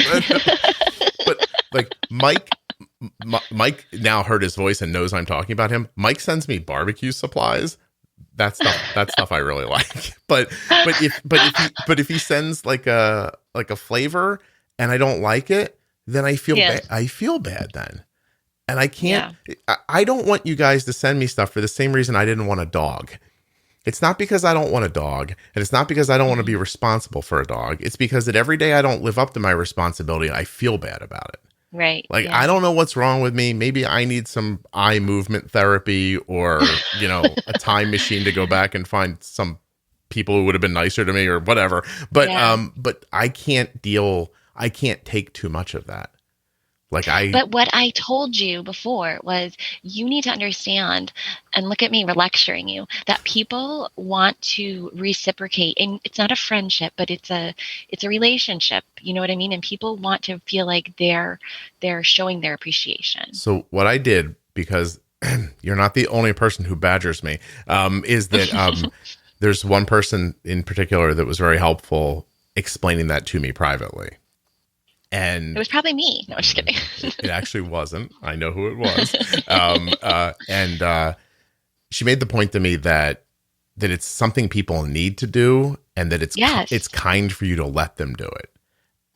But like, Mike now heard his voice and knows I'm talking about him. Mike sends me barbecue supplies. That stuff I really like. But if he sends like a flavor and I don't like it, then I feel bad. I feel bad then. And I can't, I don't want you guys to send me stuff for the same reason I didn't want a dog. It's not because I don't want a dog, and it's not because I don't want to be responsible for a dog. It's because that every day I don't live up to my responsibility, I feel bad about it. Right. Like, I don't know what's wrong with me. Maybe I need some eye movement therapy, or, a time machine to go back and find some people who would have been nicer to me, or whatever. But I can't take too much of that. But what I told you before was, you need to understand, and look at me, we're lecturing you, that people want to reciprocate, and it's not a friendship, but it's a relationship. You know what I mean? And people want to feel like they're showing their appreciation. So what I did, because you're not the only person who badgers me, is that there's one person in particular that was very helpful explaining that to me privately. And it was probably me. No, I'm just kidding. It actually wasn't. I know who it was. And she made the point to me that it's something people need to do, and that it's kind for you to let them do it.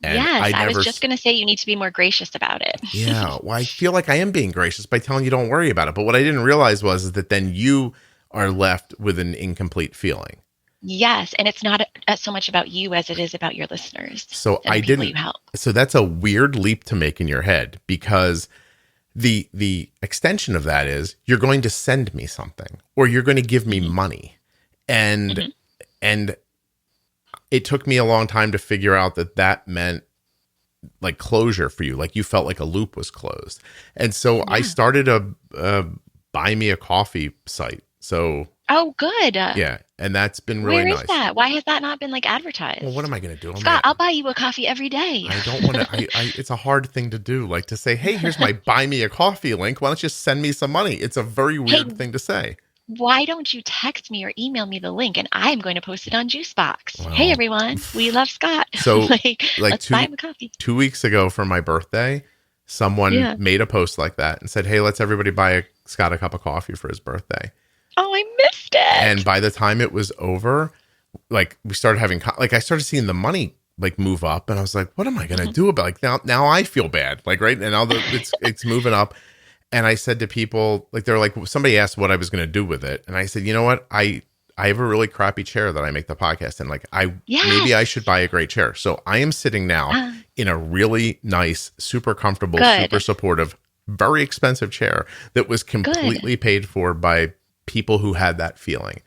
And I was just going to say, you need to be more gracious about it. Yeah. Well, I feel like I am being gracious by telling you don't worry about it. But what I didn't realize was that then you are left with an incomplete feeling. Yes, and it's not so much about you as it is about your listeners. So I didn't. So that's a weird leap to make in your head, because the extension of that is, you're going to send me something, or you're going to give me money, and it took me a long time to figure out that meant like closure for you. Like you felt like a loop was closed. And so I started a buy me a coffee site. So oh, good. yeah. And that's been really nice. Where is that? Why has that not been like advertised? Well, what am I going to do? Scott, I'll buy you a coffee every day. I don't want to, it's a hard thing to do. Like to say, hey, here's my buy me a coffee link. Why don't you send me some money? It's a very weird thing to say. Why don't you text me or email me the link and I'm going to post it on Juicebox? Well, hey, everyone. We love Scott. So let's buy him a coffee. 2 weeks ago for my birthday, someone made a post like that and said, hey, let's everybody buy Scott a cup of coffee for his birthday. Oh, I missed it. And by the time it was over, like we started having, like I started seeing the money like move up and I was like, what am I going to do about it? Like now I feel bad. Like, right. And now it's moving up. And I said to people, like, they're like, somebody asked what I was going to do with it. And I said, you know what? I have a really crappy chair that I make the podcast in. Like maybe I should buy a great chair. So I am sitting now in a really nice, super comfortable, super supportive, very expensive chair that was completely paid for by people who had that feeling.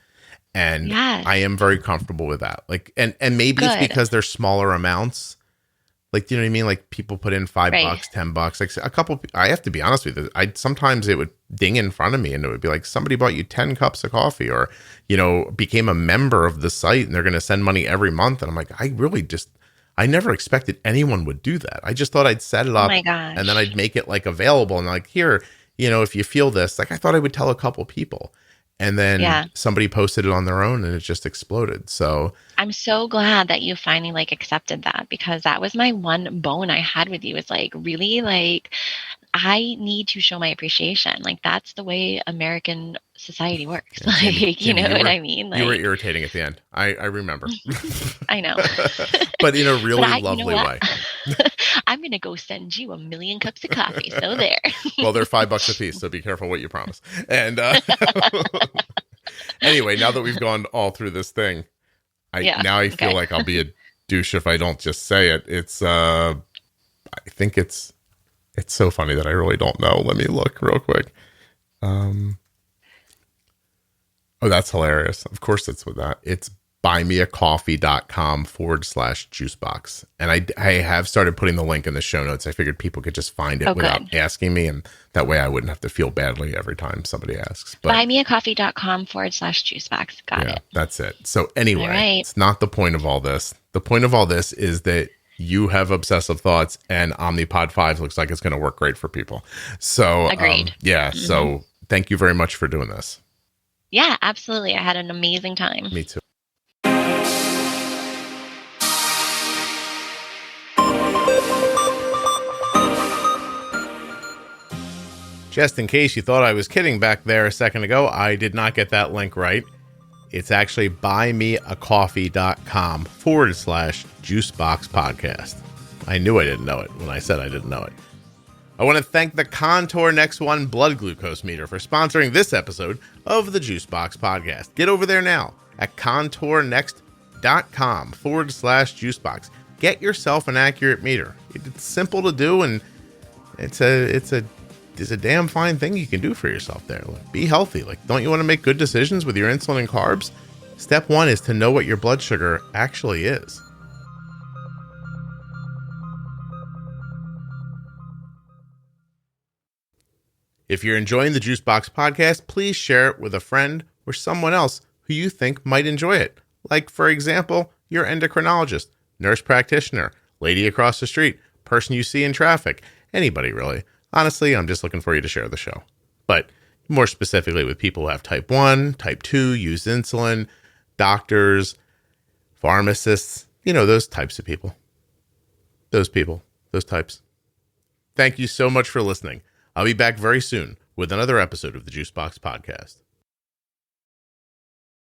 And I am very comfortable with that. Like, and maybe it's because they're smaller amounts. Like, do you know what I mean? Like people put in $5, $10, like a couple. I have to be honest with you. Sometimes it would ding in front of me and it would be like, somebody bought you 10 cups of coffee or, became a member of the site and they're going to send money every month. And I'm like, I never expected anyone would do that. I just thought I'd set it up and then I'd make it like available. And like, here, if you feel this, like I thought I would tell a couple people. And then somebody posted it on their own and it just exploded. So I'm so glad that you finally like accepted that, because that was my one bone I had with you, is like, really, like I need to show my appreciation. Like that's the way American society works. Like, you know what I mean? Like, you were irritating at the end. I remember. I know. But in a really lovely way. I'm going to go send you 1 million cups of coffee. So there. Well, they're $5 a piece, so be careful what you promise. And anyway, now that we've gone all through this thing, I feel like I'll be a douche if I don't just say it. It's I think it's so funny that I really don't know. Let me look real quick. Oh, that's hilarious. Of course it's with that. It's buymeacoffee.com/juicebox. And I have started putting the link in the show notes. I figured people could just find it without asking me. And that way I wouldn't have to feel badly every time somebody asks. But buymeacoffee.com/juicebox. Got it. That's it. So anyway, it's not the point of all this. The point of all this is that you have obsessive thoughts and Omnipod 5 looks like it's going to work great for people. So agreed. So thank you very much for doing this. Yeah, absolutely. I had an amazing time. Me too. Just in case you thought I was kidding back there a second ago, I did not get that link right. It's actually buymeacoffee.com/Juicebox Podcast. I knew I didn't know it when I said I didn't know it. I want to thank the Contour Next One blood glucose meter for sponsoring this episode of the Juicebox Podcast. Get over there now at contournext.com/Juicebox. Get yourself an accurate meter. It's simple to do, and it's a damn fine thing you can do for yourself there. Like, be healthy. Like, don't you want to make good decisions with your insulin and carbs? Step one is to know what your blood sugar actually is. If you're enjoying the Juicebox Podcast, please share it with a friend or someone else who you think might enjoy it. Like, for example, your endocrinologist, nurse practitioner, lady across the street, person you see in traffic, anybody really. Honestly, I'm just looking for you to share the show. But more specifically with people who have type 1, type 2, use insulin, doctors, pharmacists, those types of people. Those types. Thank you so much for listening. I'll be back very soon with another episode of the Juicebox Podcast.